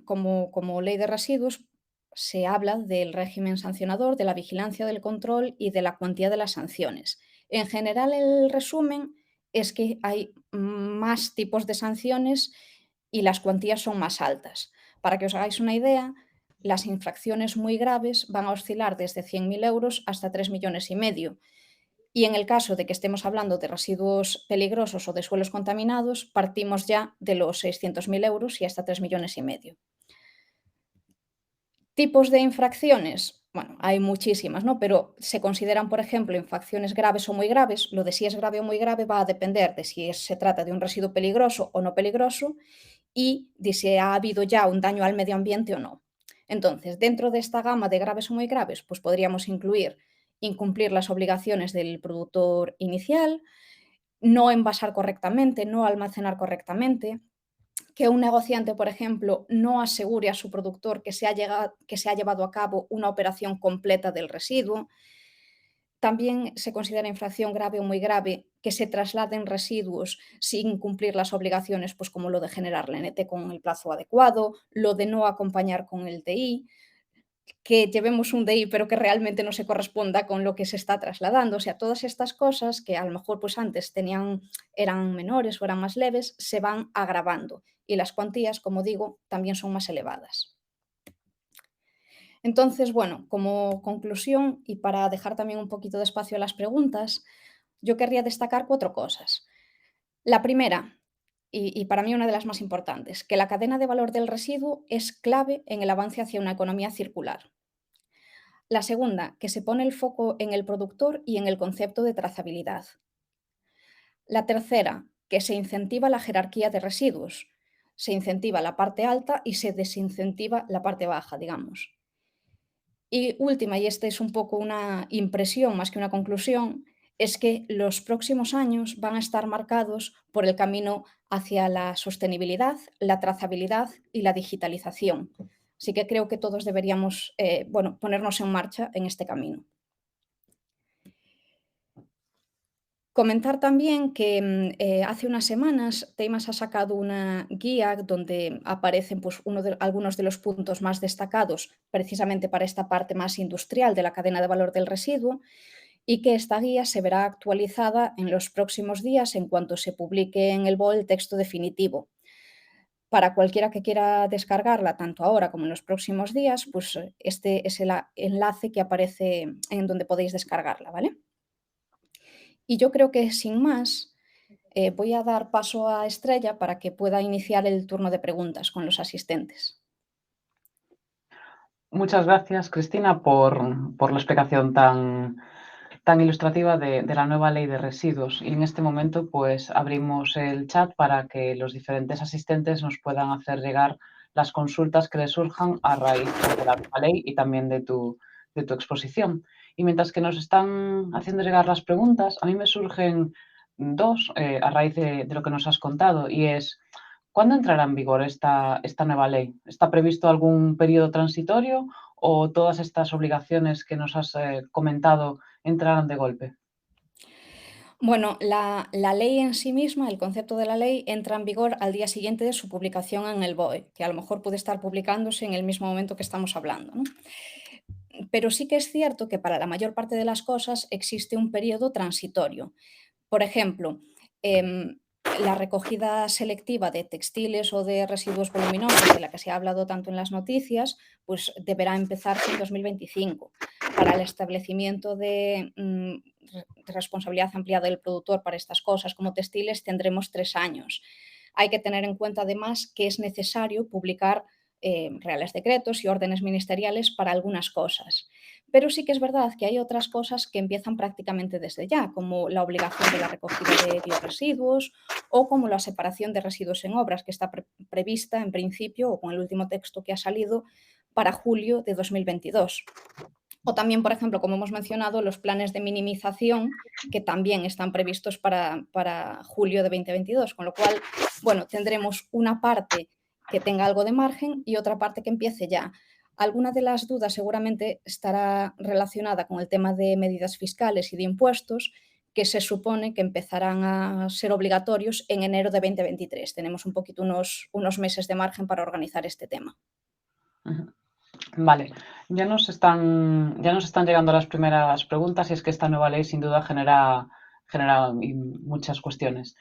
como ley de residuos se habla del régimen sancionador, de la vigilancia del control y de la cuantía de las sanciones. En general, el resumen es que hay más tipos de sanciones y las cuantías son más altas. Para que os hagáis una idea, las infracciones muy graves van a oscilar desde 100.000 euros hasta 3,5 millones. Y en el caso de que estemos hablando de residuos peligrosos o de suelos contaminados, partimos ya de los 600.000 euros y hasta 3,5 millones. Tipos de infracciones, bueno, hay muchísimas, ¿no? Pero se consideran, por ejemplo, infracciones graves o muy graves. Lo de si es grave o muy grave va a depender de si se trata de un residuo peligroso o no peligroso y de si ha habido ya un daño al medio ambiente o no. Entonces, dentro de esta gama de graves o muy graves, pues podríamos incluir incumplir las obligaciones del productor inicial, no envasar correctamente, no almacenar correctamente, que un negociante, por ejemplo, no asegure a su productor que se ha llevado a cabo una operación completa del residuo. También se considera infracción grave o muy grave que se trasladen residuos sin cumplir las obligaciones, pues como lo de generar la NT con el plazo adecuado, lo de no acompañar con el DI, que llevemos un DI pero que realmente no se corresponda con lo que se está trasladando. O sea, todas estas cosas que a lo mejor pues antes eran menores o eran más leves, se van agravando y las cuantías, como digo, también son más elevadas. Entonces, bueno, como conclusión y para dejar también un poquito de espacio a las preguntas, yo querría destacar 4 cosas. La primera, y para mí una de las más importantes, que la cadena de valor del residuo es clave en el avance hacia una economía circular. La segunda, que se pone el foco en el productor y en el concepto de trazabilidad. La tercera, que se incentiva la jerarquía de residuos. Se incentiva la parte alta y se desincentiva la parte baja, digamos. Y última, y esta es un poco una impresión más que una conclusión, es que los próximos años van a estar marcados por el camino hacia la sostenibilidad, la trazabilidad y la digitalización. Así que creo que todos deberíamos ponernos en marcha en este camino. Comentar también que hace unas semanas Teimas ha sacado una guía donde aparecen pues, algunos de los puntos más destacados precisamente para esta parte más industrial de la cadena de valor del residuo y que esta guía se verá actualizada en los próximos días en cuanto se publique en el BOE el texto definitivo. Para cualquiera que quiera descargarla, tanto ahora como en los próximos días, pues este es el enlace que aparece en donde podéis descargarla, ¿vale? Y yo creo que sin más, voy a dar paso a Estrella para que pueda iniciar el turno de preguntas con los asistentes. Muchas gracias, Cristina, por la explicación tan ilustrativa de la nueva ley de residuos. Y en este momento, pues abrimos el chat para que los diferentes asistentes nos puedan hacer llegar las consultas que les surjan a raíz de la nueva ley y también de tu exposición. Y mientras que nos están haciendo llegar las preguntas, a mí me surgen dos a raíz de lo que nos has contado, y es: ¿cuándo entrará en vigor esta nueva ley? ¿Está previsto algún periodo transitorio o todas estas obligaciones que nos has comentado entrarán de golpe? Bueno, la ley en sí misma, el concepto de la ley, entra en vigor al día siguiente de su publicación en el BOE, que a lo mejor puede estar publicándose en el mismo momento que estamos hablando, ¿no? Pero sí que es cierto que para la mayor parte de las cosas existe un periodo transitorio. Por ejemplo, em, la recogida selectiva de textiles o de residuos voluminosos, de la que se ha hablado tanto en las noticias, pues deberá empezarse en 2025. Para el establecimiento de responsabilidad ampliada del productor para estas cosas como textiles tendremos 3 años. Hay que tener en cuenta además que es necesario publicar reales decretos y órdenes ministeriales para algunas cosas. Pero sí que es verdad que hay otras cosas que empiezan prácticamente desde ya, como la obligación de la recogida de bioresiduos o como la separación de residuos en obras, que está prevista en principio, o con el último texto que ha salido, para julio de 2022. O también, por ejemplo, como hemos mencionado, los planes de minimización, que también están previstos para julio de 2022, con lo cual, bueno, tendremos una parte que tenga algo de margen y otra parte que empiece ya. Alguna de las dudas seguramente estará relacionada con el tema de medidas fiscales y de impuestos, que se supone que empezarán a ser obligatorios en enero de 2023. Tenemos un poquito unos meses de margen para organizar este tema. Ujú. Vale, ya nos están llegando las primeras preguntas y es que esta nueva ley sin duda genera muchas cuestiones.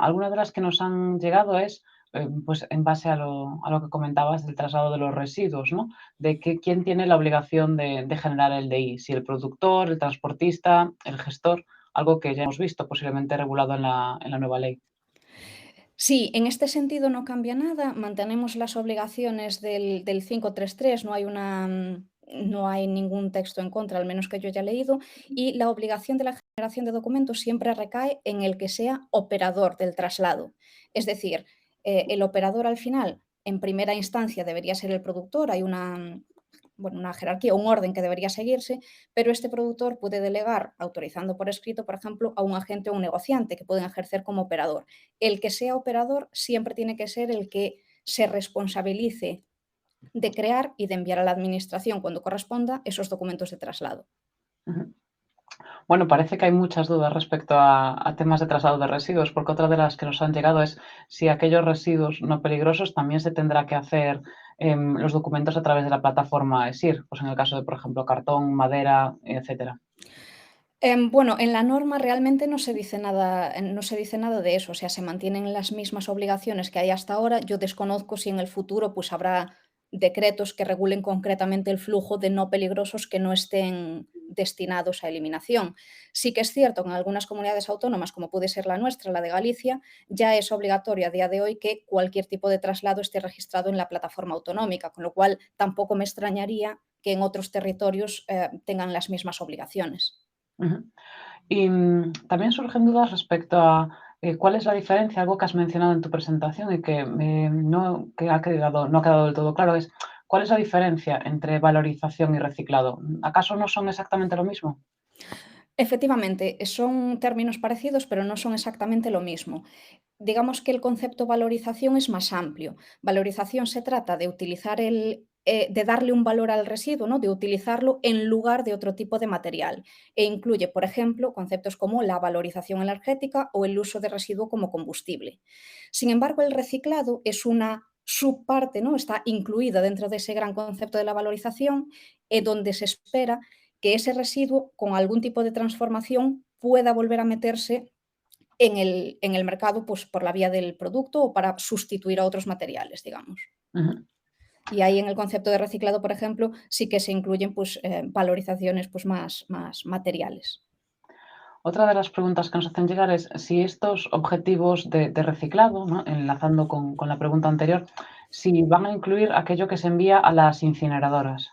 Algunas de las que nos han llegado es, pues en base a lo que comentabas del traslado de los residuos, ¿no? De que quién tiene la obligación de generar el DI, si el productor, el transportista, el gestor, algo que ya hemos visto posiblemente regulado en la nueva ley. Sí, en este sentido no cambia nada, mantenemos las obligaciones del 533, no hay ningún texto en contra, al menos que yo haya leído, y la obligación de la generación de documentos siempre recae en el que sea operador del traslado. Es decir, el operador al final, en primera instancia, debería ser el productor, hay una jerarquía, un orden que debería seguirse, pero este productor puede delegar, autorizando por escrito, por ejemplo, a un agente o un negociante que pueden ejercer como operador. El que sea operador siempre tiene que ser el que se responsabilice de crear y de enviar a la administración cuando corresponda esos documentos de traslado. Ujú. Bueno, parece que hay muchas dudas respecto a temas de traslado de residuos, porque otra de las que nos han llegado es si aquellos residuos no peligrosos también se tendrá que hacer los documentos a través de la plataforma ESIR, pues en el caso de, por ejemplo, cartón, madera, etcétera. Bueno, en la norma realmente no se dice nada de eso, o sea, se mantienen las mismas obligaciones que hay hasta ahora. Yo desconozco si en el futuro, pues, habrá decretos que regulen concretamente el flujo de no peligrosos que no estén destinados a eliminación. Sí que es cierto que en algunas comunidades autónomas, como puede ser la nuestra, la de Galicia, ya es obligatorio a día de hoy que cualquier tipo de traslado esté registrado en la plataforma autonómica, con lo cual tampoco me extrañaría que en otros territorios, tengan las mismas obligaciones. Ujú. Y también surgen dudas respecto a cuál es la diferencia, algo que has mencionado en tu presentación y que, no, que no ha quedado del todo claro, es cuál es la diferencia entre valorización y reciclado. ¿Acaso no son exactamente lo mismo? Efectivamente, son términos parecidos, pero no son exactamente lo mismo. Digamos que el concepto valorización es más amplio. Valorización se trata de utilizar de darle un valor al residuo, ¿no? De utilizarlo en lugar de otro tipo de material. E incluye, por ejemplo, conceptos como la valorización energética o el uso de residuo como combustible. Sin embargo, el reciclado es una subparte, ¿no? Está incluida dentro de ese gran concepto de la valorización, donde se espera que ese residuo, con algún tipo de transformación, pueda volver a meterse en el mercado, pues, por la vía del producto o para sustituir a otros materiales, digamos. Ujú. Y ahí en el concepto de reciclado, por ejemplo, sí que se incluyen, pues, valorizaciones, pues, más materiales. Otra de las preguntas que nos hacen llegar es si estos objetivos de reciclado, ¿no? Enlazando con la pregunta anterior, si van a incluir aquello que se envía a las incineradoras.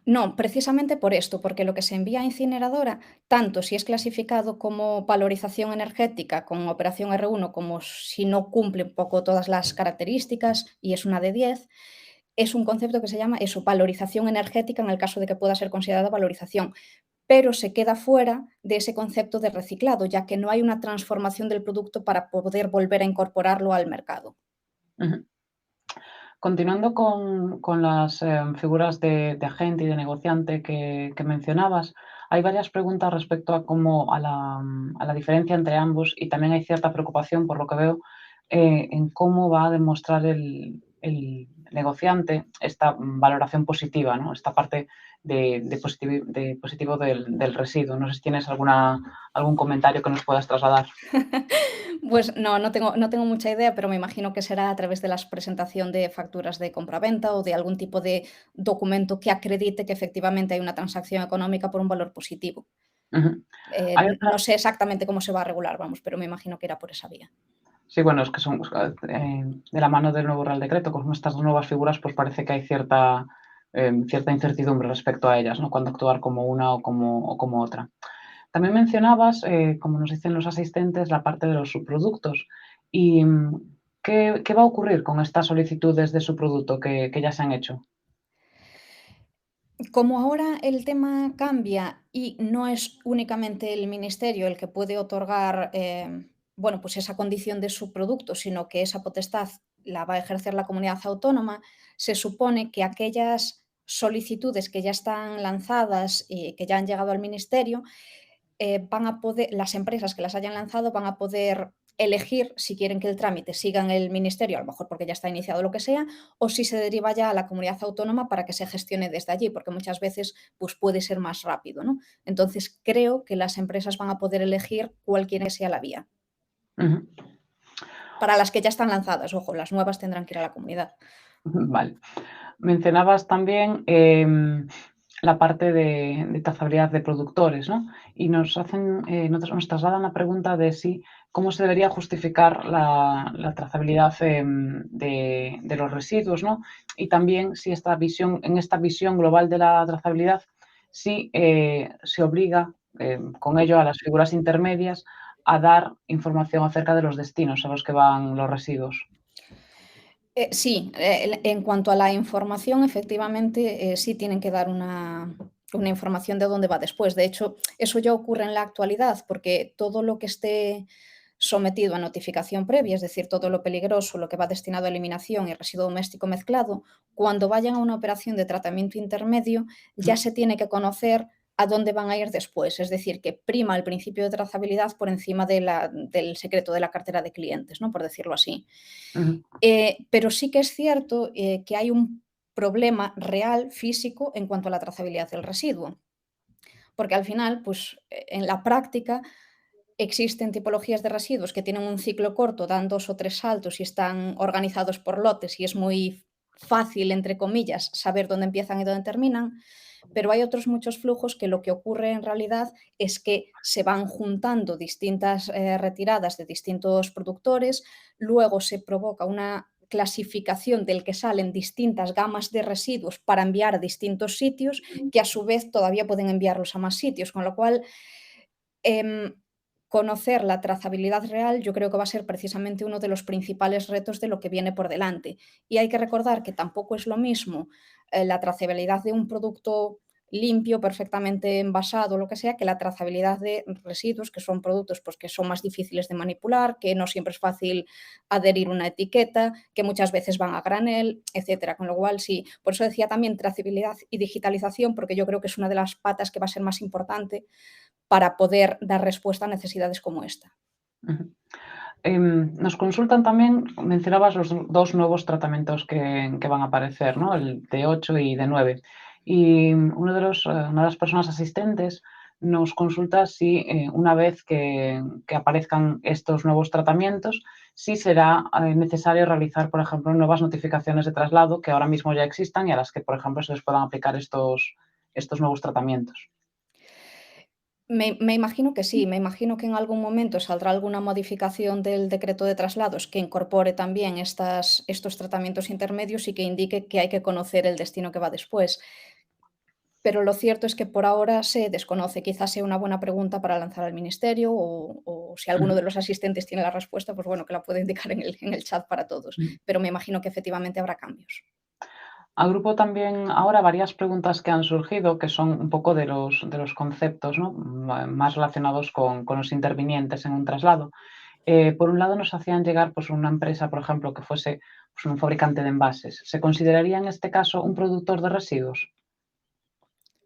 No, precisamente por esto, porque lo que se envía a incineradora, tanto si es clasificado como valorización energética con operación R1, como si no cumple un poco todas las características y es una de 10, es un concepto que se llama eso, valorización energética en el caso de que pueda ser considerada valorización, pero se queda fuera de ese concepto de reciclado, ya que no hay una transformación del producto para poder volver a incorporarlo al mercado. Ujú. Continuando con las figuras de agente y de negociante que mencionabas, Hay varias preguntas respecto a a la diferencia entre ambos y también hay cierta preocupación, por lo que veo, en cómo va a demostrar el negociante esta valoración positiva, ¿no? Esta parte de positivo del residuo. No sé si tienes algún comentario que nos puedas trasladar. Pues no tengo mucha idea, pero me imagino que será a través de la presentación de facturas de compraventa o de algún tipo de documento que acredite que efectivamente hay una transacción económica por un valor positivo. Ujú. Hay No otra sé exactamente cómo se va a regular, vamos, pero me imagino que irá por esa vía. Sí, bueno, es que son, de la mano del nuevo Real Decreto, con estas dos nuevas figuras, pues parece que hay cierta incertidumbre respecto a ellas, ¿no? Cuándo actuar como una o como otra. También mencionabas, como nos dicen los asistentes, la parte de los subproductos. Y, ¿qué va a ocurrir con estas solicitudes de subproducto que ya se han hecho? Como ahora el tema cambia y no es únicamente el ministerio el que puede otorgar, bueno, pues esa condición de subproducto, sino que esa potestad la va a ejercer la comunidad autónoma, se supone que aquellas solicitudes que ya están lanzadas y que ya han llegado al ministerio, van a poder, las empresas que las hayan lanzado van a poder elegir si quieren que el trámite siga en el ministerio, a lo mejor porque ya está iniciado lo que sea, o si se deriva ya a la comunidad autónoma para que se gestione desde allí, porque muchas veces pues, puede ser más rápido, ¿no? Entonces, creo que las empresas van a poder elegir cuál quiere que sea la vía. Ujú. Para las que ya están lanzadas, ojo, las nuevas tendrán que ir a la comunidad. Vale. Mencionabas también, la parte de trazabilidad de productores, ¿no? Y nos trasladan la pregunta de cómo se debería justificar la trazabilidad, de los residuos, ¿no? Y también si en esta visión global de la trazabilidad, si, se obliga, con ello a las figuras intermedias a dar información acerca de los destinos a los que van los residuos. Sí, en cuanto a la información, efectivamente, sí tienen que dar una información de dónde va después. De hecho, eso ya ocurre en la actualidad, porque todo lo que esté sometido a notificación previa, es decir, todo lo peligroso, lo que va destinado a eliminación y residuo doméstico mezclado, cuando vayan a una operación de tratamiento intermedio, ya se tiene que conocer a dónde van a ir después. Es decir, que prima el principio de trazabilidad por encima del secreto de la cartera de clientes, ¿no? Por decirlo así. Ujú, Pero sí que es cierto, que hay un problema real, físico, en cuanto a la trazabilidad del residuo, porque al final, pues, en la práctica existen tipologías de residuos que tienen un ciclo corto, dan 2 o 3 saltos y están organizados por lotes y es muy fácil, entre comillas, saber dónde empiezan y dónde terminan, pero hay otros muchos flujos que lo que ocurre en realidad es que se van juntando distintas, retiradas de distintos productores, luego se provoca una clasificación del que salen distintas gamas de residuos para enviar a distintos sitios, que a su vez todavía pueden enviarlos a más sitios, con lo cual, em, conocer la trazabilidad real yo creo que va a ser precisamente uno de los principales retos de lo que viene por delante. Y hay que recordar que tampoco es lo mismo, la trazabilidad de un producto limpio, perfectamente envasado, lo que sea, que la trazabilidad de residuos, que son productos, pues, que son más difíciles de manipular, que no siempre es fácil adherir una etiqueta, que muchas veces van a granel, etcétera. Con lo cual, sí, por eso decía también trazabilidad y digitalización, porque yo creo que es una de las patas que va a ser más importante para poder dar respuesta a necesidades como esta. ujú. Nos consultan también, mencionabas los dos nuevos tratamientos que van a aparecer, ¿no? El D8 y D9. Y una de las personas asistentes nos consulta si, una vez que aparezcan estos nuevos tratamientos, si será, necesario realizar, por ejemplo, nuevas notificaciones de traslado que ahora mismo ya existan y a las que, por ejemplo, se les puedan aplicar estos nuevos tratamientos. Me imagino que sí, me imagino que en algún momento saldrá alguna modificación del decreto de traslados que incorpore también estos tratamientos intermedios y que indique que hay que conocer el destino que va después. Pero lo cierto es que por ahora se desconoce. Quizás sea una buena pregunta para lanzar al ministerio o si alguno Ujú, de los asistentes tiene la respuesta, pues bueno, que la puede indicar en el chat para todos. ujú. Pero me imagino que efectivamente habrá cambios. Agrupo también ahora varias preguntas que han surgido, que son un poco de los conceptos, ¿no? Más relacionados con los intervinientes en un traslado. Por un lado, nos hacían llegar pues, una empresa, por ejemplo, que fuese pues, un fabricante de envases. ¿Se consideraría en este caso un productor de residuos?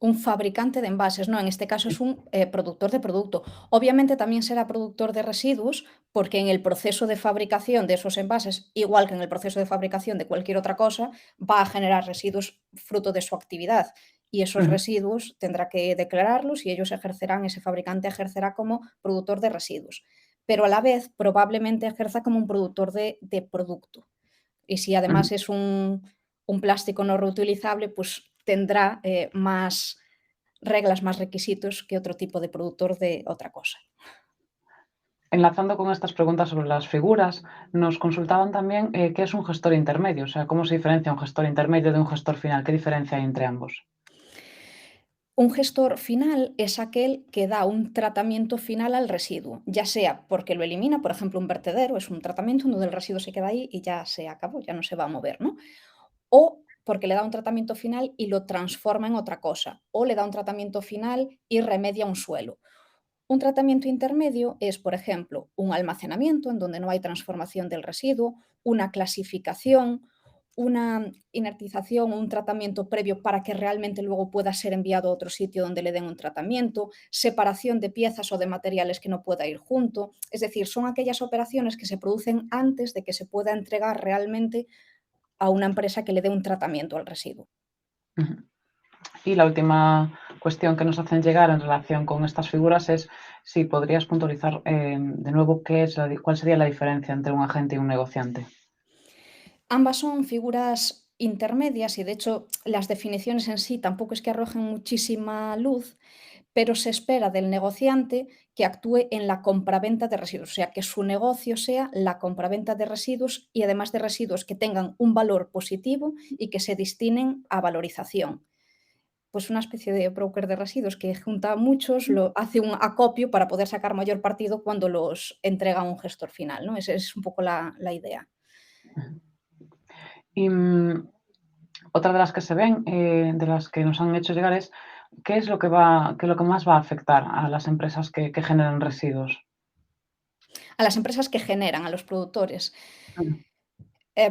Un fabricante de envases, no, en este caso es un productor de producto. Obviamente también será productor de residuos porque en el proceso de fabricación de esos envases, igual que en el proceso de fabricación de cualquier otra cosa, va a generar residuos fruto de su actividad y esos Ujú. residuos tendrá que declararlos y ellos ejercerán, ese fabricante ejercerá como productor de residuos, pero a la vez probablemente ejerza como un productor de producto. Y si Ujú. además es un plástico no reutilizable, pues tendrá más reglas, más requisitos que otro tipo de productor de otra cosa. Enlazando con estas preguntas sobre las figuras, nos consultaban también qué es un gestor intermedio, o sea, cómo se diferencia un gestor intermedio de un gestor final, qué diferencia hay entre ambos. Un gestor final es aquel que da un tratamiento final al residuo, ya sea porque lo elimina, por ejemplo, un vertedero es un tratamiento donde el residuo se queda ahí y ya se acabó, ya no se va a mover, ¿no? O porque le da un tratamiento final y lo transforma en otra cosa, o le da un tratamiento final y remedia un suelo. Un tratamiento intermedio es, por ejemplo, un almacenamiento en donde no hay transformación del residuo, una clasificación, una inertización o un tratamiento previo para que realmente luego pueda ser enviado a otro sitio donde le den un tratamiento, separación de piezas o de materiales que no pueda ir junto. Es decir, son aquellas operaciones que se producen antes de que se pueda entregar realmente a una empresa que le dé un tratamiento al residuo. Ujú. Y la última cuestión que nos hacen llegar en relación con estas figuras es si podrías puntualizar de nuevo cuál sería la diferencia entre un agente y un negociante. Ambas son figuras intermedias y de hecho las definiciones en sí tampoco es que arrojen muchísima luz, pero se espera del negociante que actúe en la compraventa de residuos, o sea, que su negocio sea la compraventa de residuos y además de residuos que tengan un valor positivo y que se destinen a valorización. Pues una especie de broker de residuos que junta a muchos, lo hace un acopio para poder sacar mayor partido cuando los entrega a un gestor final, ¿no? Esa es un poco la idea. Y otra de las que se ven, de las que nos han hecho llegar es qué es lo que más va a afectar a las empresas que generan residuos. A las empresas que generan, a los productores. Ujú.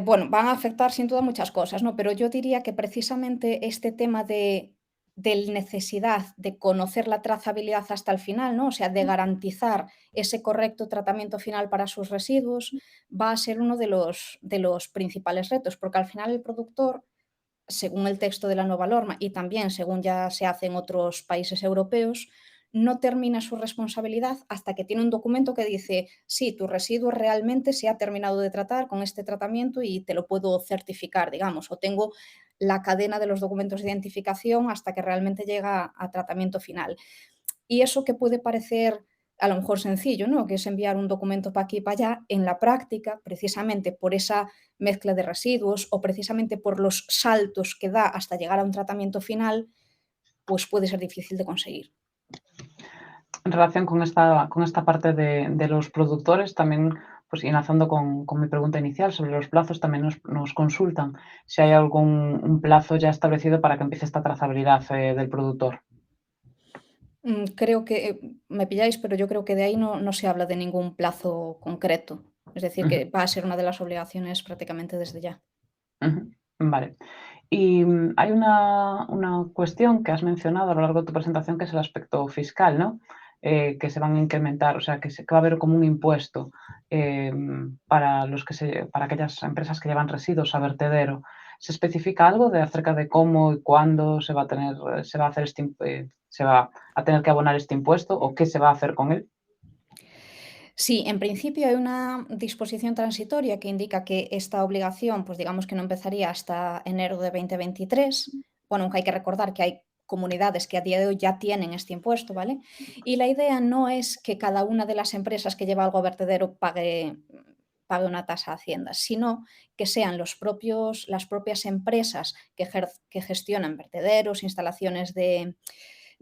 Bueno, van a afectar sin duda muchas cosas, ¿no? Pero yo diría que precisamente este tema de necesidad de conocer la trazabilidad hasta el final, ¿no? O sea, de garantizar ese correcto tratamiento final para sus residuos, va a ser uno de los principales retos, porque al final el productor, según el texto de la nueva norma y también según ya se hace en otros países europeos, no termina su responsabilidad hasta que tiene un documento que dice, sí, tu residuo realmente se ha terminado de tratar con este tratamiento y te lo puedo certificar, digamos, o tengo la cadena de los documentos de identificación hasta que realmente llega a tratamiento final. Y eso que puede parecer a lo mejor sencillo, ¿no? Que es enviar un documento para aquí y para allá, en la práctica, precisamente por esa mezcla de residuos o precisamente por los saltos que da hasta llegar a un tratamiento final, pues puede ser difícil de conseguir. En relación con esta parte de los productores, también, pues, enlazando con mi pregunta inicial sobre los plazos, también nos consultan si hay algún un plazo ya establecido para que empiece esta trazabilidad, del productor. Creo que me pilláis, pero yo creo que de ahí no se habla de ningún plazo concreto. Es decir, Ujú, que va a ser una de las obligaciones prácticamente desde ya. ujú. Vale. Y, hay una cuestión que has mencionado a lo largo de tu presentación, que es el aspecto fiscal, ¿no? Que se van a incrementar, o sea, que va a haber como un impuesto, para aquellas empresas que llevan residuos a vertedero. ¿Se especifica algo acerca de cómo y cuándo se va a hacer se va a tener que abonar este impuesto o qué se va a hacer con él? Sí, en principio hay una disposición transitoria que indica que esta obligación, pues digamos que no empezaría hasta enero de 2023. Bueno, aunque hay que recordar que hay comunidades que a día de hoy ya tienen este impuesto, ¿vale? Y la idea no es que cada una de las empresas que lleva algo a vertedero pague una tasa a Hacienda, sino que sean las propias empresas que gestionan vertederos, instalaciones de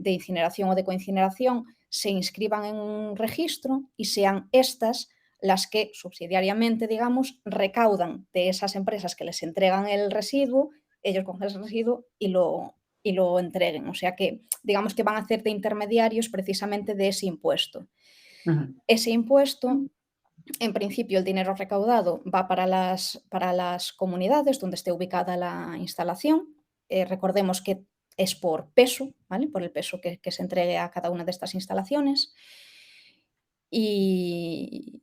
incineración o de coincineración, se inscriban en un registro y sean estas las que subsidiariamente, digamos, recaudan de esas empresas que les entregan el residuo, ellos cogen ese residuo y lo entreguen. O sea que, digamos que van a hacer de intermediarios precisamente de ese impuesto. Ujú. Ese impuesto, en principio, el dinero recaudado va para las comunidades donde esté ubicada la instalación. Recordemos que es por peso, ¿vale? Por el peso que se entregue a cada una de estas instalaciones. Y,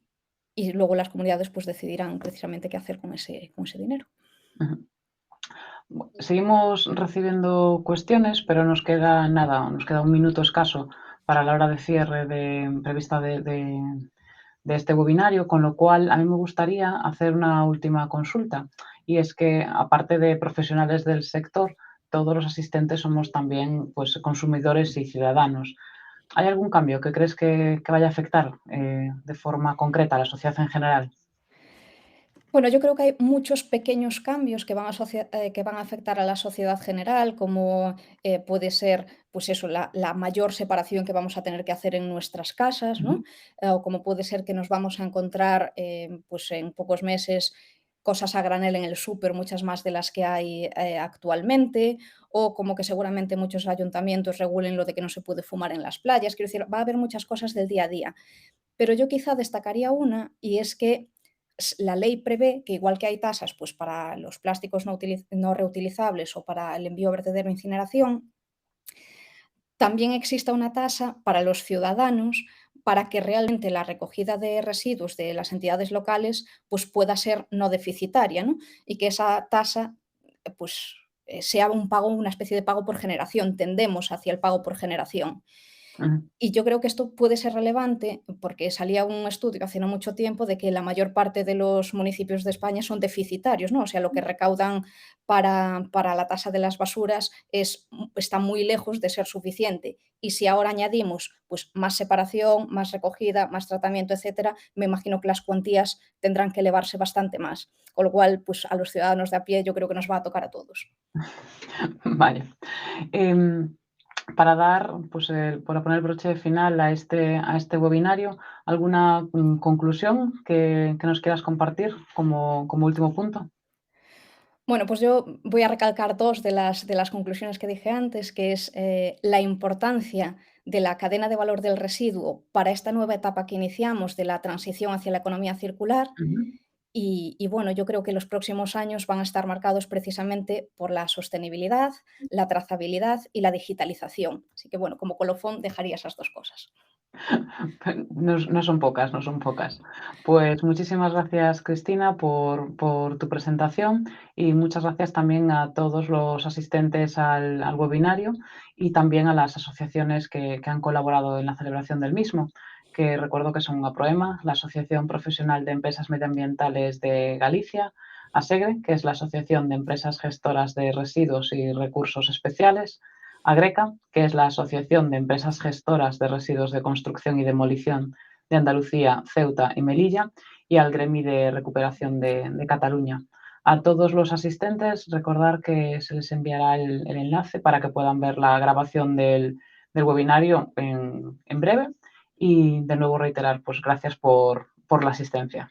y luego las comunidades pues decidirán precisamente qué hacer con ese dinero. Ujú. Seguimos recibiendo cuestiones, pero nos queda nada, nos queda un minuto escaso para la hora de cierre prevista de este webinario, con lo cual a mí me gustaría hacer una última consulta. Y es que, aparte de profesionales del sector, todos los asistentes somos también pues, consumidores y ciudadanos. ¿Hay algún cambio que crees que vaya a afectar de forma concreta a la sociedad en general? Bueno, yo creo que hay muchos pequeños cambios que van a afectar a la sociedad general, como puede ser, pues eso, la mayor separación que vamos a tener que hacer en nuestras casas, ¿no? Ujú, O como puede ser que nos vamos a encontrar, pues en pocos meses cosas a granel en el súper, muchas más de las que hay actualmente, o como que seguramente muchos ayuntamientos regulen lo de que no se puede fumar en las playas. Quiero decir, va a haber muchas cosas del día a día. Pero yo quizá destacaría una, y es que la ley prevé que igual que hay tasas pues, para los plásticos no reutilizables o para el envío a vertedero e incineración, también exista una tasa para los ciudadanos para que realmente la recogida de residuos de las entidades locales pues, pueda ser no deficitaria, ¿no? Y que esa tasa pues, sea un pago, una especie de pago por generación. Tendemos hacia el pago por generación. ujú. Y yo creo que esto puede ser relevante porque salía un estudio hace no mucho tiempo de que la mayor parte de los municipios de España son deficitarios, ¿no? O sea, lo que recaudan para la tasa de las basuras está muy lejos de ser suficiente. Y si ahora añadimos pues, más separación, más recogida, más tratamiento, etcétera, me imagino que las cuantías tendrán que elevarse bastante más. Con lo cual, pues, a los ciudadanos de a pie yo creo que nos va a tocar a todos. Vale. Em, para dar, pues, para poner broche final a este webinario, ¿alguna conclusión que nos quieras compartir como último punto? Bueno, pues yo voy a recalcar 2 de las conclusiones que dije antes, que es, la importancia de la cadena de valor del residuo para esta nueva etapa que iniciamos de la transición hacia la economía circular. Ujú. Y bueno, yo creo que los próximos años van a estar marcados precisamente por la sostenibilidad, la trazabilidad y la digitalización. Así que bueno, como colofón dejaría esas 2 cosas. No son pocas, no son pocas. Pues muchísimas gracias, Cristina, por tu presentación y muchas gracias también a todos los asistentes al webinario y también a las asociaciones que han colaborado en la celebración del mismo, que recuerdo que son APROEMA, la Asociación Profesional de Empresas Medioambientales de Galicia, ASEGRE, que es la Asociación de Empresas Gestoras de Residuos y Recursos Especiales, AGRECA, que es la Asociación de Empresas Gestoras de Residuos de Construcción y Demolición de Andalucía, Ceuta y Melilla, y al Gremi de Recuperación de Cataluña. A todos los asistentes, recordar que se les enviará el enlace para que puedan ver la grabación del webinario en breve. Y de nuevo reiterar, pues gracias por la asistencia.